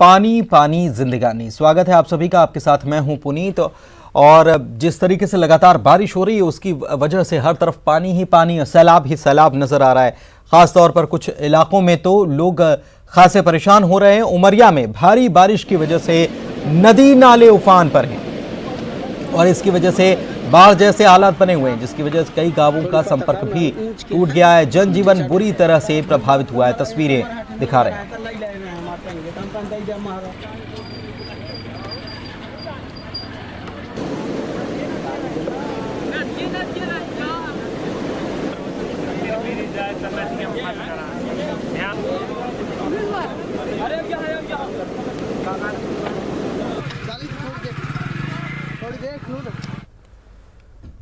पानी पानी जिंदगानी। स्वागत है आप सभी का, आपके साथ मैं हूं पुनीत। और जिस तरीके से लगातार बारिश हो रही है उसकी वजह से हर तरफ पानी ही पानी, सैलाब ही सैलाब नजर आ रहा है। खास तौर पर कुछ इलाकों में तो लोग खासे परेशान हो रहे हैं। उमरिया में भारी बारिश की वजह से नदी नाले उफान पर हैं और इसकी वजह से बाढ़ जैसे हालात बने हुए हैं, जिसकी वजह से कई गांवों का संपर्क भी टूट गया है। जनजीवन बुरी तरह से प्रभावित हुआ है। तस्वीरें दिखा रहे हैं।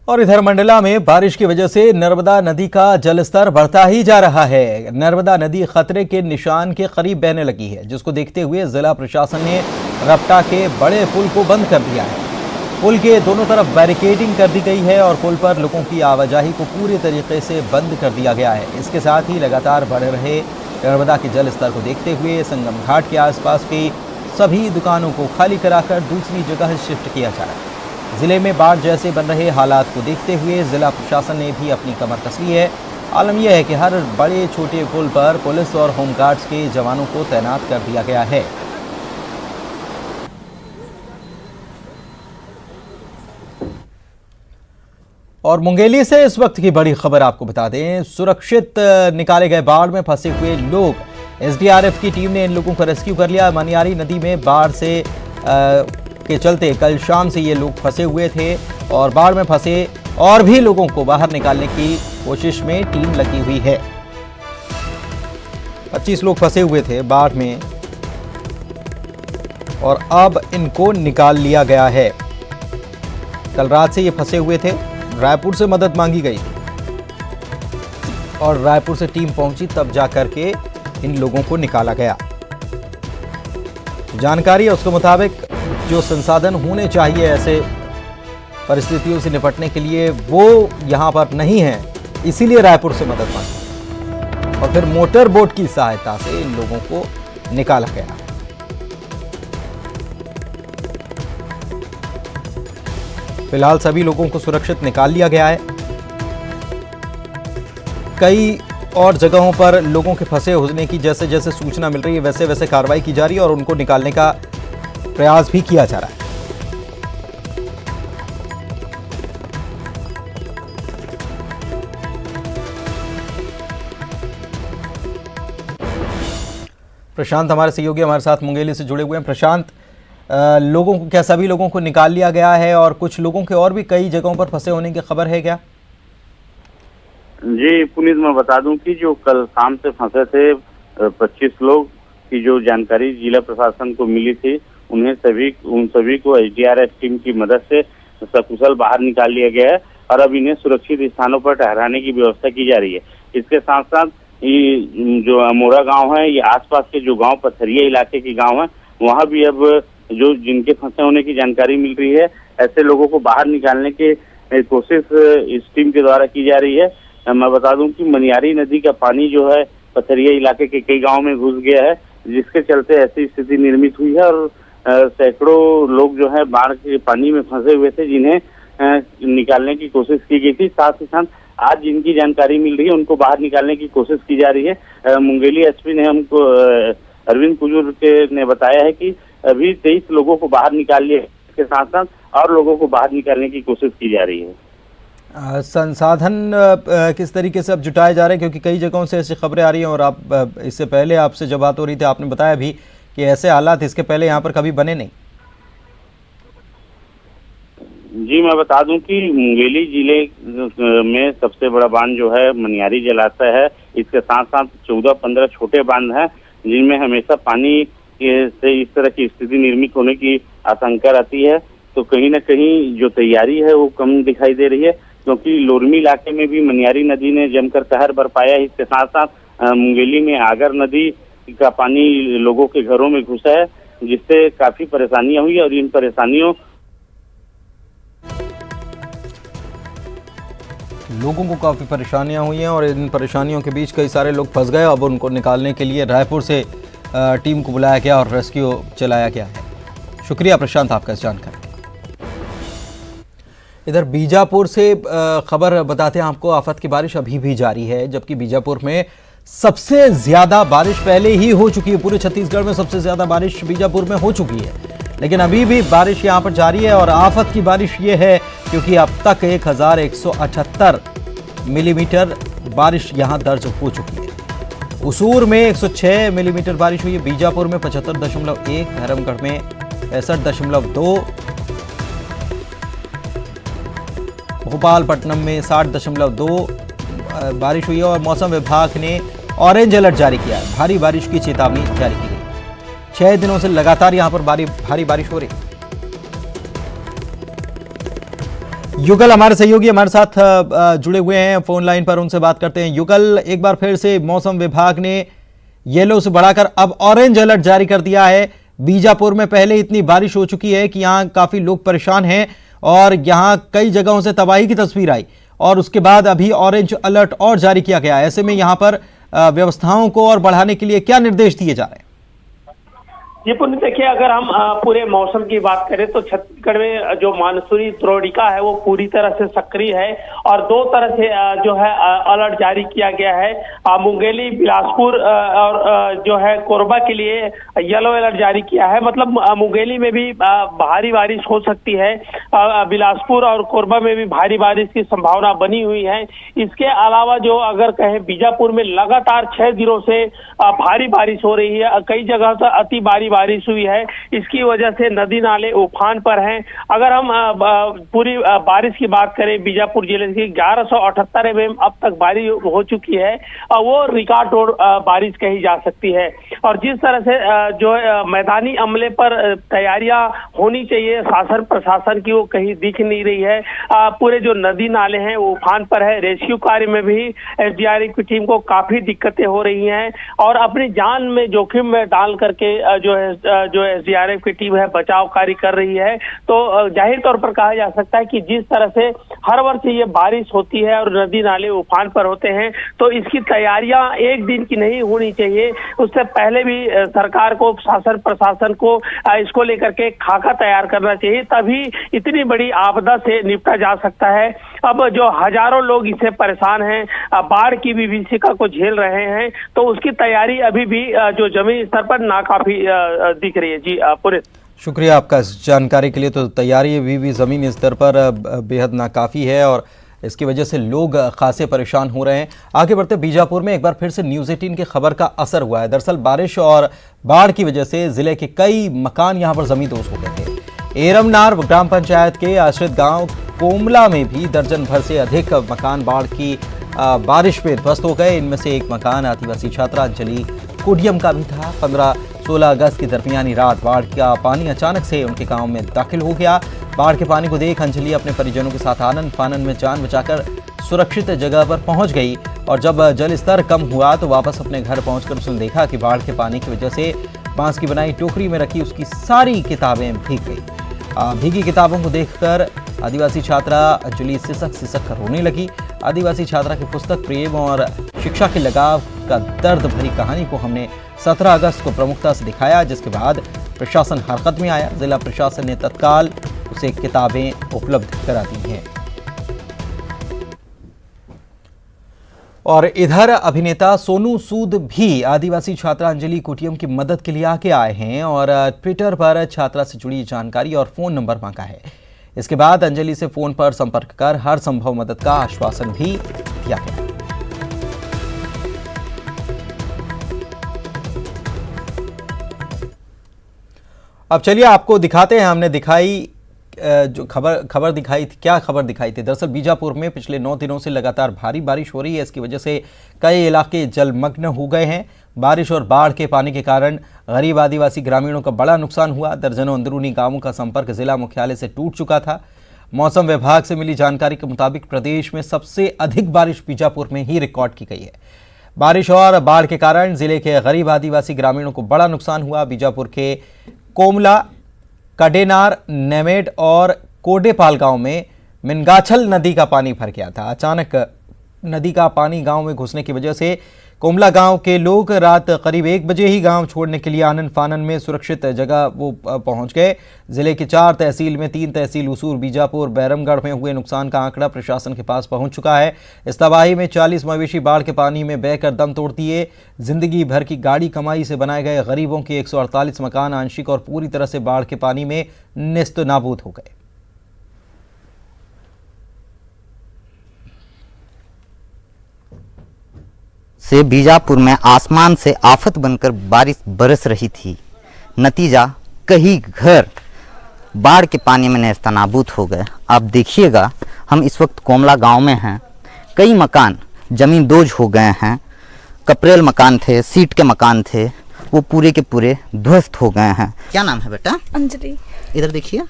और इधर मंडला में बारिश की वजह से नर्मदा नदी का जलस्तर बढ़ता ही जा रहा है। नर्मदा नदी खतरे के निशान के करीब बहने लगी है, जिसको देखते हुए जिला प्रशासन ने रपटा के बड़े पुल को बंद कर दिया है। पुल के दोनों तरफ बैरिकेडिंग कर दी गई है और पुल पर लोगों की आवाजाही को पूरी तरीके से बंद कर दिया गया है। इसके साथ ही लगातार बढ़ रहे नर्मदा के जलस्तर को देखते हुए संगम घाट के आसपास की सभी दुकानों को खाली कराकर दूसरी जगह शिफ्ट किया जा रहा है। जिले में बाढ़ जैसे बन रहे हालात को देखते हुए जिला प्रशासन ने भी अपनी कमर कसी है। आलम यह है कि हर बड़े छोटे पुल पर पुलिस और होमगार्ड्स के जवानों को तैनात कर दिया गया है। और मुंगेली से इस वक्त की बड़ी खबर आपको बता दें। सुरक्षित निकाले गए बाढ़ में फंसे हुए लोग, एसडीआरएफ की टीम ने इन लोगों को रेस्क्यू कर लिया। मनियारी नदी में बाढ़ से के चलते कल शाम से ये लोग फंसे हुए थे और बाढ़ में फंसे और भी लोगों को बाहर निकालने की कोशिश में टीम लगी हुई है। 25 लोग फंसे हुए थे बाढ़ में और अब इनको निकाल लिया गया है। कल रात से ये फंसे हुए थे। रायपुर से मदद मांगी गई और रायपुर से टीम पहुंची, तब जाकर के इन लोगों को निकाला गया। जानकारी है उसके मुताबिक जो संसाधन होने चाहिए ऐसे परिस्थितियों से निपटने के लिए वो यहां पर नहीं है, इसीलिए रायपुर से मदद मांगी और फिर मोटर बोट की सहायता से इन लोगों को निकाला गया। फिलहाल सभी लोगों को सुरक्षित निकाल लिया गया है। कई और जगहों पर लोगों के फंसे होने की जैसे जैसे सूचना मिल रही है वैसे वैसे कार्रवाई की जा रही है और उनको निकालने का प्रयास भी किया जा रहा है। प्रशांत हमारे सहयोगी हमारे साथ मुंगेली से जुड़े हुए हैं। प्रशांत, लोगों को क्या सभी लोगों को निकाल लिया गया है और कुछ लोगों के और भी कई जगहों पर फंसे होने की खबर है क्या? जी पुनीत, मैं बता दूं कि जो कल शाम से फंसे थे 25 लोग की जो जानकारी जिला प्रशासन को मिली थी, उन सभी को एसडीआरएफ टीम की मदद से सकुशल बाहर निकाल लिया गया है और अब इन्हें सुरक्षित स्थानों पर ठहराने की व्यवस्था की जा रही है। इसके साथ साथ ये जो अमोरा गांव है, ये आसपास के जो गांव पथरिया इलाके के गांव है, वहां भी अब जो जिनके फंसे होने की जानकारी मिल रही है, ऐसे लोगों को बाहर निकालने की कोशिश इस टीम के द्वारा की जा रही है। मैं बता दूं कि मनियारी नदी का पानी जो है पथरिया इलाके के कई गाँव में घुस गया है, जिसके चलते ऐसी स्थिति निर्मित हुई है और सैकड़ों लोग जो है बाढ़ के पानी में फंसे हुए थे, जिन्हें निकालने की कोशिश की गई थी। साथ ही साथ आज जिनकी जानकारी मिल रही है उनको बाहर निकालने की कोशिश की जा रही है। मुंगेली एसपी ने हमको अरविंद कुजूर ने बताया है कि अभी 23 लोगों को बाहर निकाल लिया, इसके साथ साथ और लोगों को बाहर निकालने की कोशिश की जा रही है। संसाधन किस तरीके से अब जुटाए जा रहे हैं, क्योंकि कई जगहों से ऐसी खबरें आ रही हैं और आप इससे पहले आपसे जब बात हो रही थी आपने बताया भी कि ऐसे हालात इसके पहले यहाँ पर कभी बने नहीं। जी मैं बता दूं कि मुंगेली जिले में सबसे बड़ा बांध जो है मनियारी जलाशय है। इसके साथ साथ 14-15 छोटे बांध हैं, जिनमें हमेशा पानी से इस तरह की स्थिति निर्मित होने की आशंका रहती है। तो कहीं न कहीं जो तैयारी है वो कम दिखाई दे रही है, क्योंकि लोरमी इलाके में भी मनियारी नदी ने जमकर कहर बरपाया है। इसके साथ साथ मुंगेली में आगर नदी का पानी लोगों के घरों में घुसा है, जिससे काफी परेशानियां हुई और इन परेशानियों लोगों को काफ़ी परेशानियां हुई हैं और इन परेशानियों के बीच कई सारे लोग फंस गए। अब उनको निकालने के लिए रायपुर से टीम को बुलाया गया और रेस्क्यू चलाया गया है। शुक्रिया प्रशांत आपका इस जानकारी। इधर बीजापुर से खबर बताते हैं आपको, आफत की बारिश अभी भी जारी है, जबकि बीजापुर में सबसे ज्यादा बारिश पहले ही हो चुकी है। पूरे छत्तीसगढ़ में सबसे ज्यादा बारिश बीजापुर में हो चुकी है, लेकिन अभी भी बारिश यहां पर जारी है। और आफत की बारिश ये है क्योंकि अब तक 1178 मिलीमीटर बारिश यहां दर्ज हो चुकी है। उसूर में 106 मिलीमीटर बारिश हुई है, बीजापुर में 75.1, धर्मगढ़ में 65.2, भोपालपट्टनम में 60.2 बारिश हुई है। और मौसम विभाग ने ऑरेंज अलर्ट जारी किया है, भारी बारिश की चेतावनी जारी की गई। 6 दिनों से लगातार यहां पर भारी बारिश हो रही। युगल हमारे सहयोगी हमारे साथ जुड़े हुए हैं फोन लाइन पर, उनसे बात करते हैं। युगल, एक बार फिर से मौसम विभाग ने येलो से बढ़ाकर अब ऑरेंज अलर्ट जारी कर दिया है। बीजापुर में पहले इतनी बारिश हो चुकी है कि यहां काफी लोग परेशान हैं और यहां कई जगहों से तबाही की तस्वीर आई, और उसके बाद अभी ऑरेंज अलर्ट और जारी किया गया है। ऐसे में यहां पर व्यवस्थाओं को और बढ़ाने के लिए क्या निर्देश दिए जा रहे हैं? जी पुण्य, देखिए अगर हम पूरे मौसम की बात करें तो छत्तीसगढ़ में जो मानसूनी द्रोणिका है वो पूरी तरह से सक्रिय है और 2 तरह से जो है अलर्ट जारी किया गया है। मुंगेली, बिलासपुर और जो है कोरबा के लिए येलो अलर्ट जारी किया है। मतलब मुंगेली में भी भारी बारिश हो सकती है, बिलासपुर और कोरबा में भी भारी बारिश की संभावना बनी हुई है। इसके अलावा जो अगर कहें बीजापुर में लगातार 6 दिनों से भारी बारिश हो रही है, कई जगह से अति भारी बारिश हुई है। इसकी वजह से नदी नाले उफान पर हैं। अगर हम पूरी बारिश की बात करें, बीजापुर जिले की 1178 mm अब तक बारिश हो चुकी है, वो रिकॉर्ड तोड़ बारिश कही जा सकती है। और जिस तरह से जो मैदानी अमले पर तैयारियां होनी चाहिए शासन प्रशासन की, वो कहीं दिख नहीं रही है। पूरे जो नदी नाले हैं वो उफान पर है। रेस्क्यू कार्य में भी एसडीआरएफ की टीम को काफी दिक्कतें हो रही हैं और अपनी जान में जोखिम में डाल करके जो एसडीआरएफ की टीम है बचाव कार्य कर रही है। तो जाहिर तौर पर कहा जा सकता है कि जिस तरह से हर वर्ष ये बारिश होती है और नदी नाले उफान पर होते हैं, तो इसकी तैयारियां एक दिन की नहीं होनी चाहिए। उससे पहले भी सरकार को, शासन प्रशासन को इसको लेकर के खाका तैयार करना चाहिए, तभी इतनी बड़ी आपदा से निपटा जा सकता है। अब जो हजारों लोग इससे परेशान हैं, बाढ़ की विभीषिका को झेल रहे हैं, तो उसकी तैयारी अभी भी जो जमीन स्तर पर नाकाफी दिख रही है। जी पूरे शुक्रिया आपका इस जानकारी के लिए। तो तैयारी अभी भी ज़मीनी स्तर पर बेहद नाकाफ़ी है और इसकी वजह से लोग खासे परेशान हो रहे हैं। आगे बढ़ते बीजापुर में एक बार फिर से न्यूज़ 18 की खबर का असर हुआ है। दरअसल बारिश और बाढ़ की वजह से ज़िले के कई मकान यहाँ पर ज़मींदोज़ हो गए थे। एरमनार ग्राम पंचायत के आश्रित गाँव कोमला में भी दर्जन भर से अधिक मकान बाढ़ की बारिश में ध्वस्त हो गए। इनमें से एक मकान आदिवासी छात्रा अंजलि कुडियम का भी था। 15-16 अगस्त की दरमियानी रात बाढ़ का पानी अचानक से उनके गांव में दाखिल हो गया। बाढ़ के पानी को देख अंजलि अपने परिजनों के साथ आनन फानन में जान बचाकर सुरक्षित जगह पर पहुंच गई और जब जल स्तर कम हुआ तो वापस अपने घर पहुंचकर उसने देखा कि बाढ़ के पानी की वजह से बांस की बनाई टोकरी में रखी उसकी सारी किताबें भीग गई। भीगी किताबों को देखकर आदिवासी छात्रा अंजलि सिसक कर रोने लगी। आदिवासी छात्रा की पुस्तक प्रेम और शिक्षा के लगाव का दर्द भरी कहानी को हमने 17 अगस्त को प्रमुखता से दिखाया, जिसके बाद प्रशासन हरकत में आया। जिला प्रशासन ने तत्काल उसे किताबें उपलब्ध करा दी हैं। और इधर अभिनेता सोनू सूद भी आदिवासी छात्रा अंजलि कुटियम की मदद के लिए आगे आए हैं और ट्विटर पर छात्रा से जुड़ी जानकारी और फोन नंबर मांगा है। इसके बाद अंजलि से फोन पर संपर्क कर हर संभव मदद का आश्वासन भी दिया गया। अब चलिए आपको दिखाते हैं, हमने दिखाई जो खबर दिखाई थी। क्या खबर दिखाई थी? दरअसल बीजापुर में पिछले 9 दिनों से लगातार भारी बारिश हो रही है। इसकी वजह से कई इलाके जलमग्न हो गए हैं। बारिश और बाढ़ के पानी के कारण गरीब आदिवासी ग्रामीणों का बड़ा नुकसान हुआ। दर्जनों अंदरूनी गांवों का संपर्क जिला मुख्यालय से टूट चुका था। मौसम विभाग से मिली जानकारी के मुताबिक प्रदेश में सबसे अधिक बारिश बीजापुर में ही रिकॉर्ड की गई है। बारिश और बाढ़ के कारण जिले के गरीब आदिवासी ग्रामीणों को बड़ा नुकसान हुआ। बीजापुर के कोमला, कडेनार, नेमेड और कोडेपाल गांव में मिनगाछल नदी का पानी भर गया था। अचानक नदी का पानी गांव में घुसने की वजह से कोमला गांव के लोग रात करीब 1 बजे ही गांव छोड़ने के लिए आनन फानन में सुरक्षित जगह वो पहुंच गए। जिले के 4 तहसील में 3 तहसील उसूर, बीजापुर, बैरमगढ़ में हुए नुकसान का आंकड़ा प्रशासन के पास पहुंच चुका है। इस तबाही में 40 मवेशी बाढ़ के पानी में बहकर दम तोड़ दिए। जिंदगी भर की गाड़ी कमाई से बनाए गए गरीबों के 148 मकान आंशिक और पूरी तरह से बाढ़ के पानी में नेस्त नाबूद हो गए। से बीजापुर में आसमान से आफत बनकर बारिश बरस रही थी। नतीजा कई घर बाढ़ के पानी में नेस्तनाबूद हो गए। आप देखिएगा, हम इस वक्त कोमला गांव में हैं। कई मकान जमीन दोज हो गए हैं। कपरेल मकान थे, सीट के मकान थे, वो पूरे के पूरे ध्वस्त हो गए हैं। क्या नाम है बेटा? अंजलि। इधर देखिए,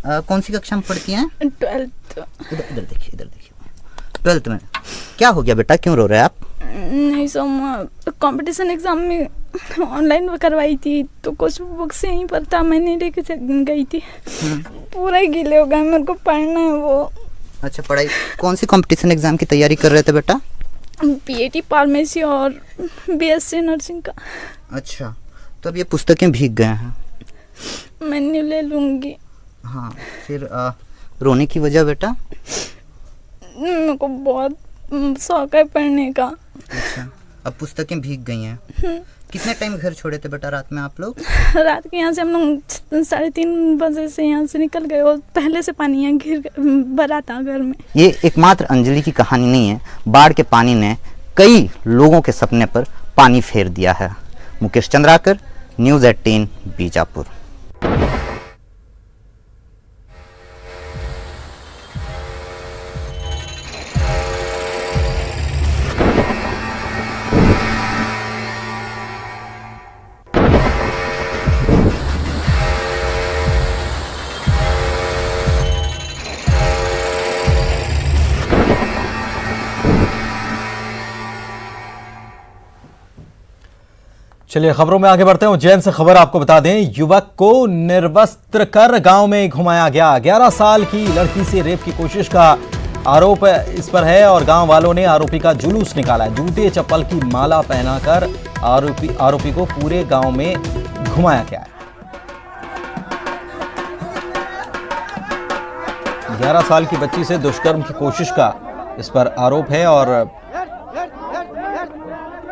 कौन सी कक्षा में पढ़ती हैं? 12th। इधर देखिए, इधर देखिए, 12th में। क्या हो गया बेटा, क्यों रो रहे हैं आप? नहीं सर, कंपटीशन एग्जाम में ऑनलाइन करवाई थी तो कुछ बुक्स यहीं पर था, मैंने लेके गई थी। पूरा ही गीले हो गए, मेरे को पढ़ना है वो। अच्छा, पढ़ाई कौन सी कंपटीशन एग्जाम की तैयारी कर रहे थे बेटा? PAT फार्मेसी और BSc नर्सिंग का। अच्छा, तो अब ये पुस्तकें भीग गए हैं। मैं न्यू ले लूँगी। हाँ, फिर रोने की वजह बेटा? मेरे को बहुत शौक है पढ़ने का। अच्छा, अब पुस्तकें भीग गई हैं। कितने टाइम घर छोड़े थे बेटा रात में आप लोग? रात के यहाँ से हम लोग 3:30 बजे से यहाँ से निकल गए और पहले से पानी यहाँ भरा था घर में। ये एकमात्र अंजलि की कहानी नहीं है। बाढ़ के पानी ने कई लोगों के सपने पर पानी फेर दिया है। मुकेश चंद्राकर, न्यूज़ 18 बीजापुर। चलिए खबरों में आगे बढ़ते हैं। उज्जैन से खबर आपको बता दें, युवक को निर्वस्त्र कर गांव में घुमाया गया। 11 साल की लड़की से रेप की कोशिश का आरोप इस पर है और गांव वालों ने आरोपी का जुलूस निकाला। जूते चप्पल की माला पहनाकर आरोपी को पूरे गांव में घुमाया गया है। 11 साल की बच्ची से दुष्कर्म की कोशिश का इस पर आरोप है और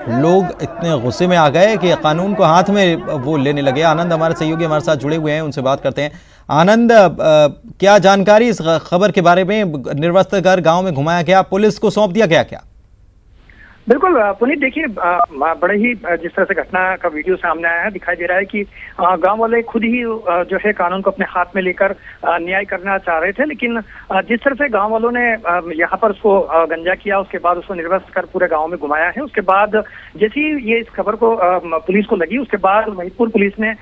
लोग इतने गुस्से में आ गए कि कानून को हाथ में वो लेने लगे। आनंद हमारे सहयोगी हमारे साथ जुड़े हुए हैं, उनसे बात करते हैं। आनंद, क्या जानकारी इस खबर के बारे में? निर्वस्त्र कर गांव में घुमाया गया, पुलिस को सौंप दिया गया क्या? बिल्कुल पुनीत, देखिए बड़े ही जिस तरह से घटना का वीडियो सामने आया है, दिखाई दे रहा है कि गांव वाले खुद ही जो है कानून को अपने हाथ में लेकर न्याय करना चाह रहे थे। लेकिन जिस तरह से गांव वालों ने यहाँ पर उसको गंजा किया, उसके बाद उसको निर्वस्त्र कर पूरे गांव में घुमाया है। उसके बाद जैसे ही ये इस खबर को पुलिस को लगी, उसके बाद महिदपुर पुलिस ने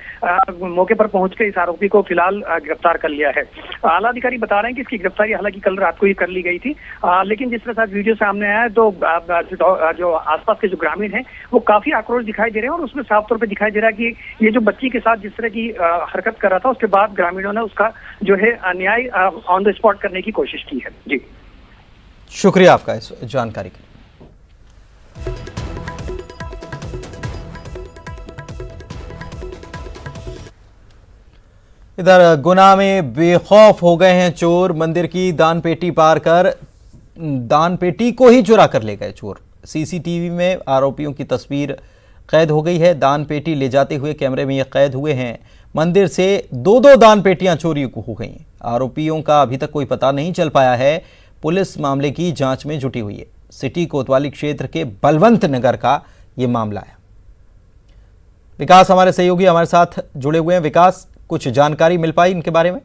मौके पर पहुंच के इस आरोपी को फिलहाल गिरफ्तार कर लिया है। आला अधिकारी बता रहे हैं कि इसकी गिरफ्तारी हालांकि कल रात को ही कर ली गई थी, लेकिन जिस तरह से वीडियो सामने आया है तो जो आसपास के जो ग्रामीण हैं वो काफी आक्रोश दिखाई दे रहे हैं और उसमें साफ तौर पे दिखाई दे रहा है कि ये जो बच्ची के साथ जिस तरह की हरकत कर रहा था, उसके बाद ग्रामीणों ने उसका जो है न्याय ऑन द स्पॉट करने की कोशिश की है। जी, शुक्रिया आपका इस जानकारी के लिए। इधर गुना में बेखौफ हो गए हैं चोर। मंदिर की दान पेटी पार कर दान पेटी को ही चुरा कर ले गए चोर। सीसीटीवी में आरोपियों की तस्वीर कैद हो गई है। दान पेटी ले जाते हुए कैमरे में ये कैद हुए हैं। मंदिर से 2-2 दान पेटियां चोरी हो गई। आरोपियों का अभी तक कोई पता नहीं चल पाया है। पुलिस मामले की जांच में जुटी हुई है। सिटी कोतवाली क्षेत्र के बलवंत नगर का ये मामला है। विकास हमारे सहयोगी हमारे साथ जुड़े हुए हैं। विकास, कुछ जानकारी मिल पाई इनके बारे में?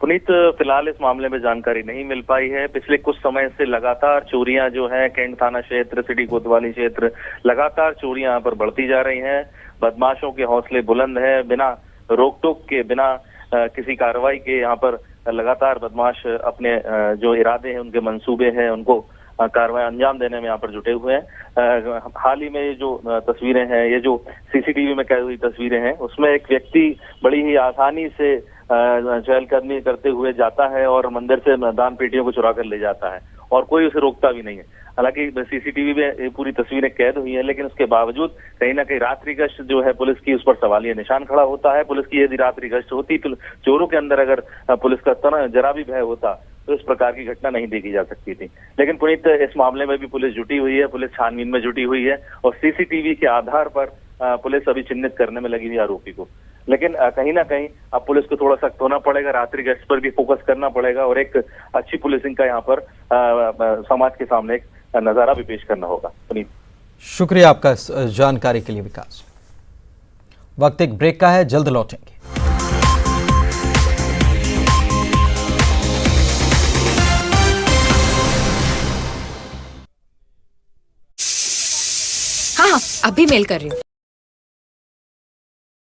पुनीत, फिलहाल इस मामले में जानकारी नहीं मिल पाई है। पिछले कुछ समय से लगातार चोरियां जो है कैंट थाना क्षेत्र, सिटी कोतवाली क्षेत्र, लगातार चोरियां यहाँ पर बढ़ती जा रही हैं। बदमाशों के हौसले बुलंद है। बिना रोक टोक के, बिना किसी कार्रवाई के यहाँ पर लगातार बदमाश अपने जो इरादे हैं, उनके मंसूबे हैं, उनको कार्रवाई अंजाम देने में यहाँ पर जुटे हुए हैं। हाल ही में ये जो तस्वीरें हैं, ये जो सीसीटीवी में कैद हुई तस्वीरें हैं, उसमें एक व्यक्ति बड़ी ही आसानी से चहलकदमी करते हुए जाता है और मंदिर से दान पेटियों को चुरा कर ले जाता है और कोई उसे रोकता भी नहीं है। हालांकि सीसीटीवी में पूरी तस्वीरें कैद हुई हैं, लेकिन उसके बावजूद कहीं ना कहीं रात्रि गश्त जो है पुलिस की, उस पर सवालिया निशान खड़ा होता है। पुलिस की यदि रात्रि गश्त होती तो चोरों के अंदर अगर पुलिस का जरा भी भय होता तो इस प्रकार की घटना नहीं देखी जा सकती थी। लेकिन पुनीत, इस मामले में भी पुलिस जुटी हुई है, पुलिस छानबीन में जुटी हुई है और सीसीटीवी के आधार पर पुलिस अभी चिन्हित करने में लगी हुई आरोपी को। लेकिन कहीं ना कहीं अब पुलिस को थोड़ा सख्त होना पड़ेगा, रात्रि गश्त पर भी फोकस करना पड़ेगा और एक अच्छी पुलिसिंग का यहाँ पर समाज के सामने एक नजारा भी पेश करना होगा। पुनीत, शुक्रिया आपका इस जानकारी के लिए विकास। वक्त एक ब्रेक का है, जल्द लौटेंगे। हाँ, अभी मेल कर रही हूँ।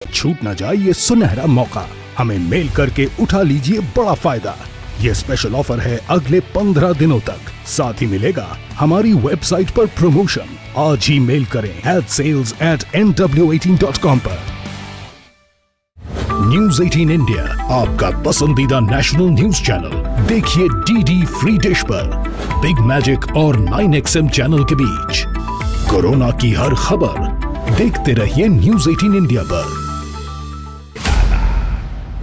छूट ना जाए ये सुनहरा मौका, हमें मेल करके उठा लीजिए बड़ा फायदा। ये स्पेशल ऑफर है अगले 15 दिनों तक, साथ ही मिलेगा हमारी वेबसाइट पर प्रमोशन। आज ही मेल करें sales@nw18.com पर। न्यूज 18 इंडिया, आपका पसंदीदा नेशनल न्यूज चैनल। देखिए डीडी फ्री डिश पर बिग मैजिक और 9XM चैनल के बीच कोरोना की हर खबर देखते रहिए न्यूज 18 इंडिया पर।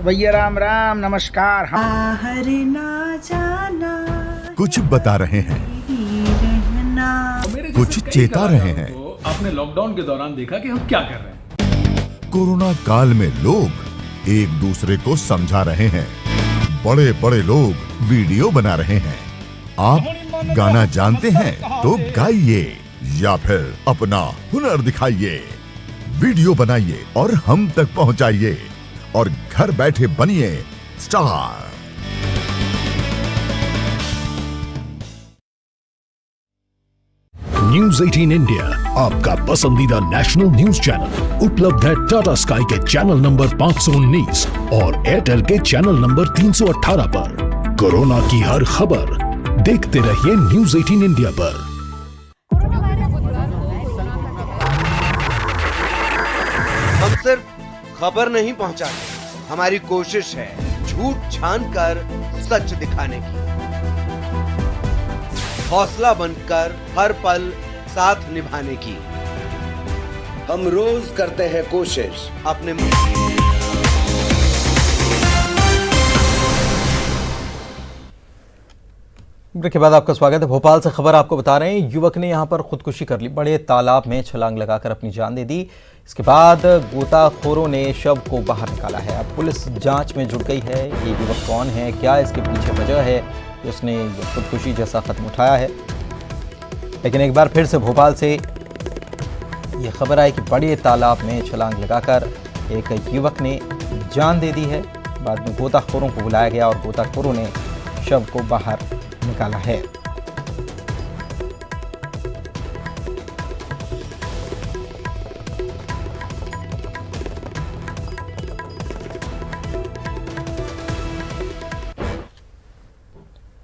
भैया राम राम, नमस्कार। बाहर ना जाना, कुछ बता रहे हैं, कुछ चेता रहे हैं। तो आपने लॉकडाउन के दौरान देखा कि हम क्या कर रहे हैं। कोरोना काल में लोग एक दूसरे को समझा रहे हैं, बड़े बड़े लोग वीडियो बना रहे हैं। आप गाना जानते हैं तो गाइए या फिर अपना हुनर दिखाइए, वीडियो बनाइए और हम तक पहुंचाइए और घर बैठे बनिए स्टार। न्यूज 18 इंडिया, आपका पसंदीदा नेशनल न्यूज चैनल, उपलब्ध है टाटा स्काई के चैनल नंबर 519 और एयरटेल के चैनल नंबर 318 पर। कोरोना की हर खबर देखते रहिए न्यूज 18 इंडिया पर। हम सिर्फ खबर नहीं पहुंचाते, हमारी कोशिश है झूठ छानकर सच दिखाने की, हौसला बनकर हर पल साथ निभाने की। हम रोज करते हैं कोशिश अपने ब्रेक के बाद आपका स्वागत है। भोपाल से खबर आपको बता रहे हैं, युवक ने यहां पर खुदकुशी कर ली। बड़े तालाब में छलांग लगाकर अपनी जान दे दी। इसके बाद गोताखोरों ने शव को बाहर निकाला है। अब पुलिस जांच में जुट गई है। ये युवक कौन है, क्या इसके पीछे वजह है कि उसने खुदकुशी जैसा कदम उठाया है। लेकिन एक बार फिर से भोपाल से ये खबर आई कि बड़े तालाब में छलांग लगाकर एक युवक ने जान दे दी है। बाद में गोताखोरों को बुलाया गया और गोताखोरों ने शव को बाहर निकाला है।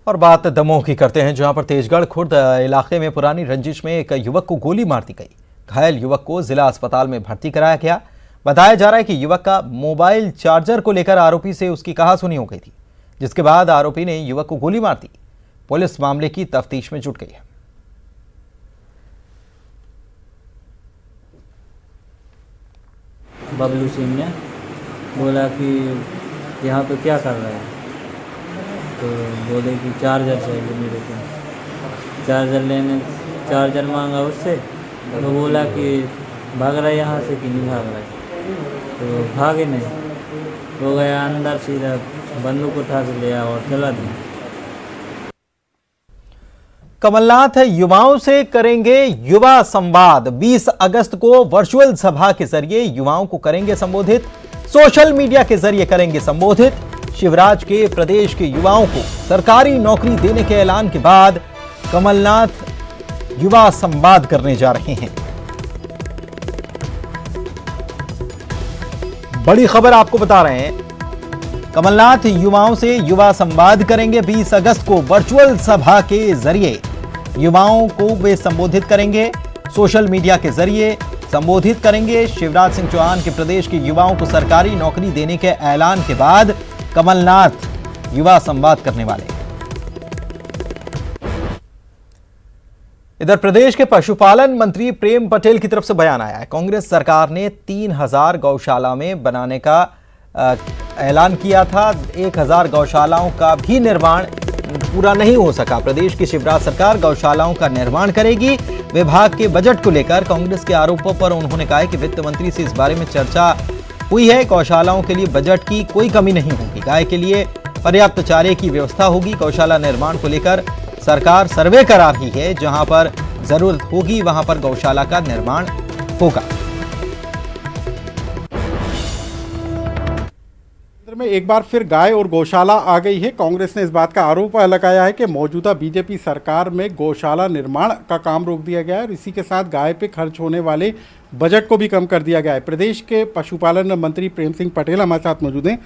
और बात दमोह की करते हैं, जहां पर तेजगढ़ खुर्द इलाके में पुरानी रंजिश में एक युवक को गोली मार दी गई। घायल युवक को जिला अस्पताल में भर्ती कराया गया। बताया जा रहा है कि युवक का मोबाइल चार्जर को लेकर आरोपी से उसकी कहासुनी हो गई थी, जिसके बाद आरोपी ने युवक को गोली मार दी। पुलिस मामले की तफ्तीश में जुट गई है। बबलू सिंह ने बोला कि यहाँ पे क्या कर रहा है, तो बोले कि चार्जर चाहिए मेरे को। चार्जर लेने चार्जर मांगा उससे, तो बोला कि भाग रहा है यहाँ से कि नहीं भाग रहा है, तो भागे नहीं। वो गया अंदर, सीधा बंदूक उठा के लिया और चला दिया। कमलनाथ युवाओं से करेंगे युवा संवाद। 20 अगस्त को वर्चुअल सभा के जरिए युवाओं को करेंगे संबोधित। सोशल मीडिया के जरिए करेंगे संबोधित। शिवराज के प्रदेश के युवाओं को सरकारी नौकरी देने के ऐलान के बाद कमलनाथ युवा संवाद करने जा रहे हैं। बड़ी खबर आपको बता रहे हैं, कमलनाथ युवाओं से युवा संवाद करेंगे। 20 अगस्त को वर्चुअल सभा के जरिए युवाओं को वे संबोधित करेंगे। सोशल मीडिया के जरिए संबोधित करेंगे। शिवराज सिंह चौहान के प्रदेश के युवाओं को सरकारी नौकरी देने के ऐलान के बाद कमलनाथ युवा संवाद करने वाले हैं। इधर प्रदेश के पशुपालन मंत्री प्रेम पटेल की तरफ से बयान आया है। कांग्रेस सरकार ने 3000 गौशाला में बनाने का ऐलान किया था। 1000 गौशालाओं का भी निर्माण पूरा नहीं हो सका। प्रदेश की शिवराज सरकार गौशालाओं का निर्माण करेगी। विभाग के बजट को लेकर कांग्रेस के आरोपों पर उन्होंने कहा है कि वित्त मंत्री से इस बारे में चर्चा हुई है। गौशालाओं के लिए बजट की कोई कमी नहीं होगी। गाय के लिए पर्याप्त चारे की व्यवस्था होगी। गौशाला निर्माण को लेकर सरकार सर्वे करा रही है। जहां पर जरूरत होगी वहां पर गौशाला का निर्माण होगा। में एक बार फिर गाय और गौशाला आ गई है। कांग्रेस ने इस बात का आरोप लगाया है कि मौजूदा बीजेपी सरकार में गौशाला निर्माण का काम रोक दिया गया है और इसी के साथ गाय पे खर्च होने वाले बजट को भी कम कर दिया गया है। प्रदेश के पशुपालन मंत्री प्रेम सिंह पटेल हमारे साथ मौजूद हैं।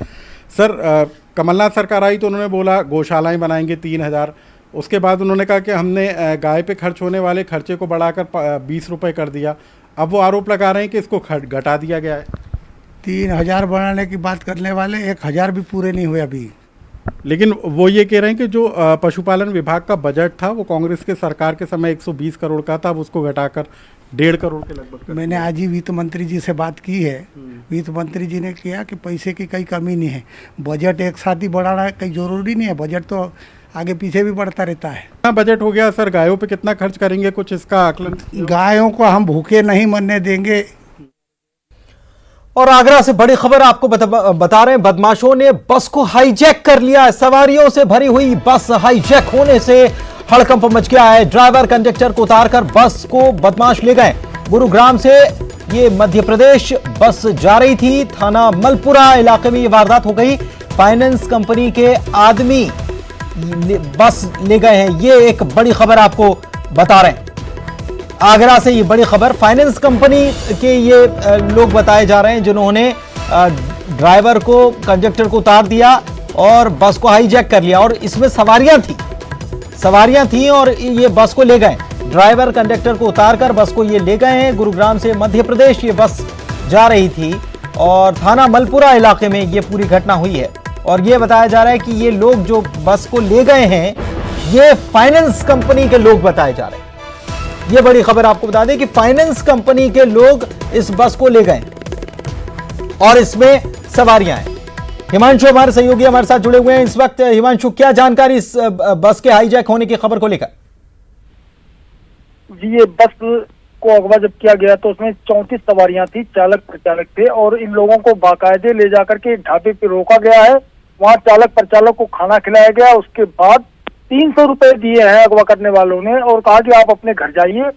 सर, कमलनाथ सरकार आई तो उन्होंने बोला गौशालाएं बनाएंगे 3000। उसके बाद उन्होंने कहा कि हमने गाय पे खर्च होने वाले खर्चे को बढ़ाकर 20 रुपये कर दिया। अब वो आरोप लगा रहे हैं कि इसको घटा दिया गया है। 3000 बनाने की बात करने वाले 1000 भी पूरे नहीं हुए अभी। लेकिन वो ये कह रहे हैं कि जो पशुपालन विभाग का बजट था वो कांग्रेस के सरकार के समय 120 करोड़ का था। अब उसको घटाकर 1.5 करोड़ के लगभग। मैंने आज ही वित्त मंत्री जी से बात की है। वित्त मंत्री जी ने किया कि पैसे की कोई कमी नहीं है। बजट एक साथ ही बढ़ाना कहीं जरूरी नहीं है। बजट तो आगे पीछे भी बढ़ता रहता है। कितना बजट हो गया सर? गायों पे कितना खर्च करेंगे, कुछ इसका आकलन? गायों को हम भूखे नहीं मरने देंगे। और आगरा से बड़ी खबर आपको बता रहे हैं। बदमाशों ने बस को हाईजैक कर लिया है। सवारियों से भरी हुई बस हाईजैक होने से हड़कंप मच गया है। ड्राइवर कंडक्टर को उतारकर बस को बदमाश ले गए। गुरुग्राम से ये मध्य प्रदेश बस जा रही थी। थाना मलपुरा इलाके में ये वारदात हो गई। फाइनेंस कंपनी के आदमी बस ले गए हैं। ये एक बड़ी खबर आपको बता रहे हैं। आगरा से ये बड़ी खबर, फाइनेंस कंपनी के ये लोग बताए जा रहे हैं जिन्होंने ड्राइवर को कंडक्टर को उतार दिया और बस को हाईजैक कर लिया। और इसमें सवारियां थी और ये बस को ले गए। ड्राइवर कंडक्टर को उतारकर बस को ये ले गए हैं। गुरुग्राम से मध्य प्रदेश ये बस जा रही थी और थाना मलपुरा इलाके में ये पूरी घटना हुई है। और ये बताया जा रहा है कि ये लोग जो बस को ले गए हैं ये फाइनेंस कंपनी के लोग बताए जा रहे हैं। ये बड़ी खबर आपको बता दें कि फाइनेंस कंपनी के लोग इस बस को ले गए और इसमें सवारियां हैं। हिमांशु हमारे सहयोगी हमारे साथ जुड़े हुए हैं इस वक्त। हिमांशु, क्या जानकारी इस बस के हाईजैक होने की खबर को लेकर? जी, ये बस को अगवा जब किया गया तो उसमें 34 सवारियां थी, चालक प्रचालक थे और इन लोगों को बाकायदे ले जाकर के ढाबे पे रोका गया है। वहां चालक प्रचालक को खाना खिलाया गया। उसके बाद 300 रुपए दिए हैं अगवा करने वालों ने और कहा कि आप अपने घर जाइए।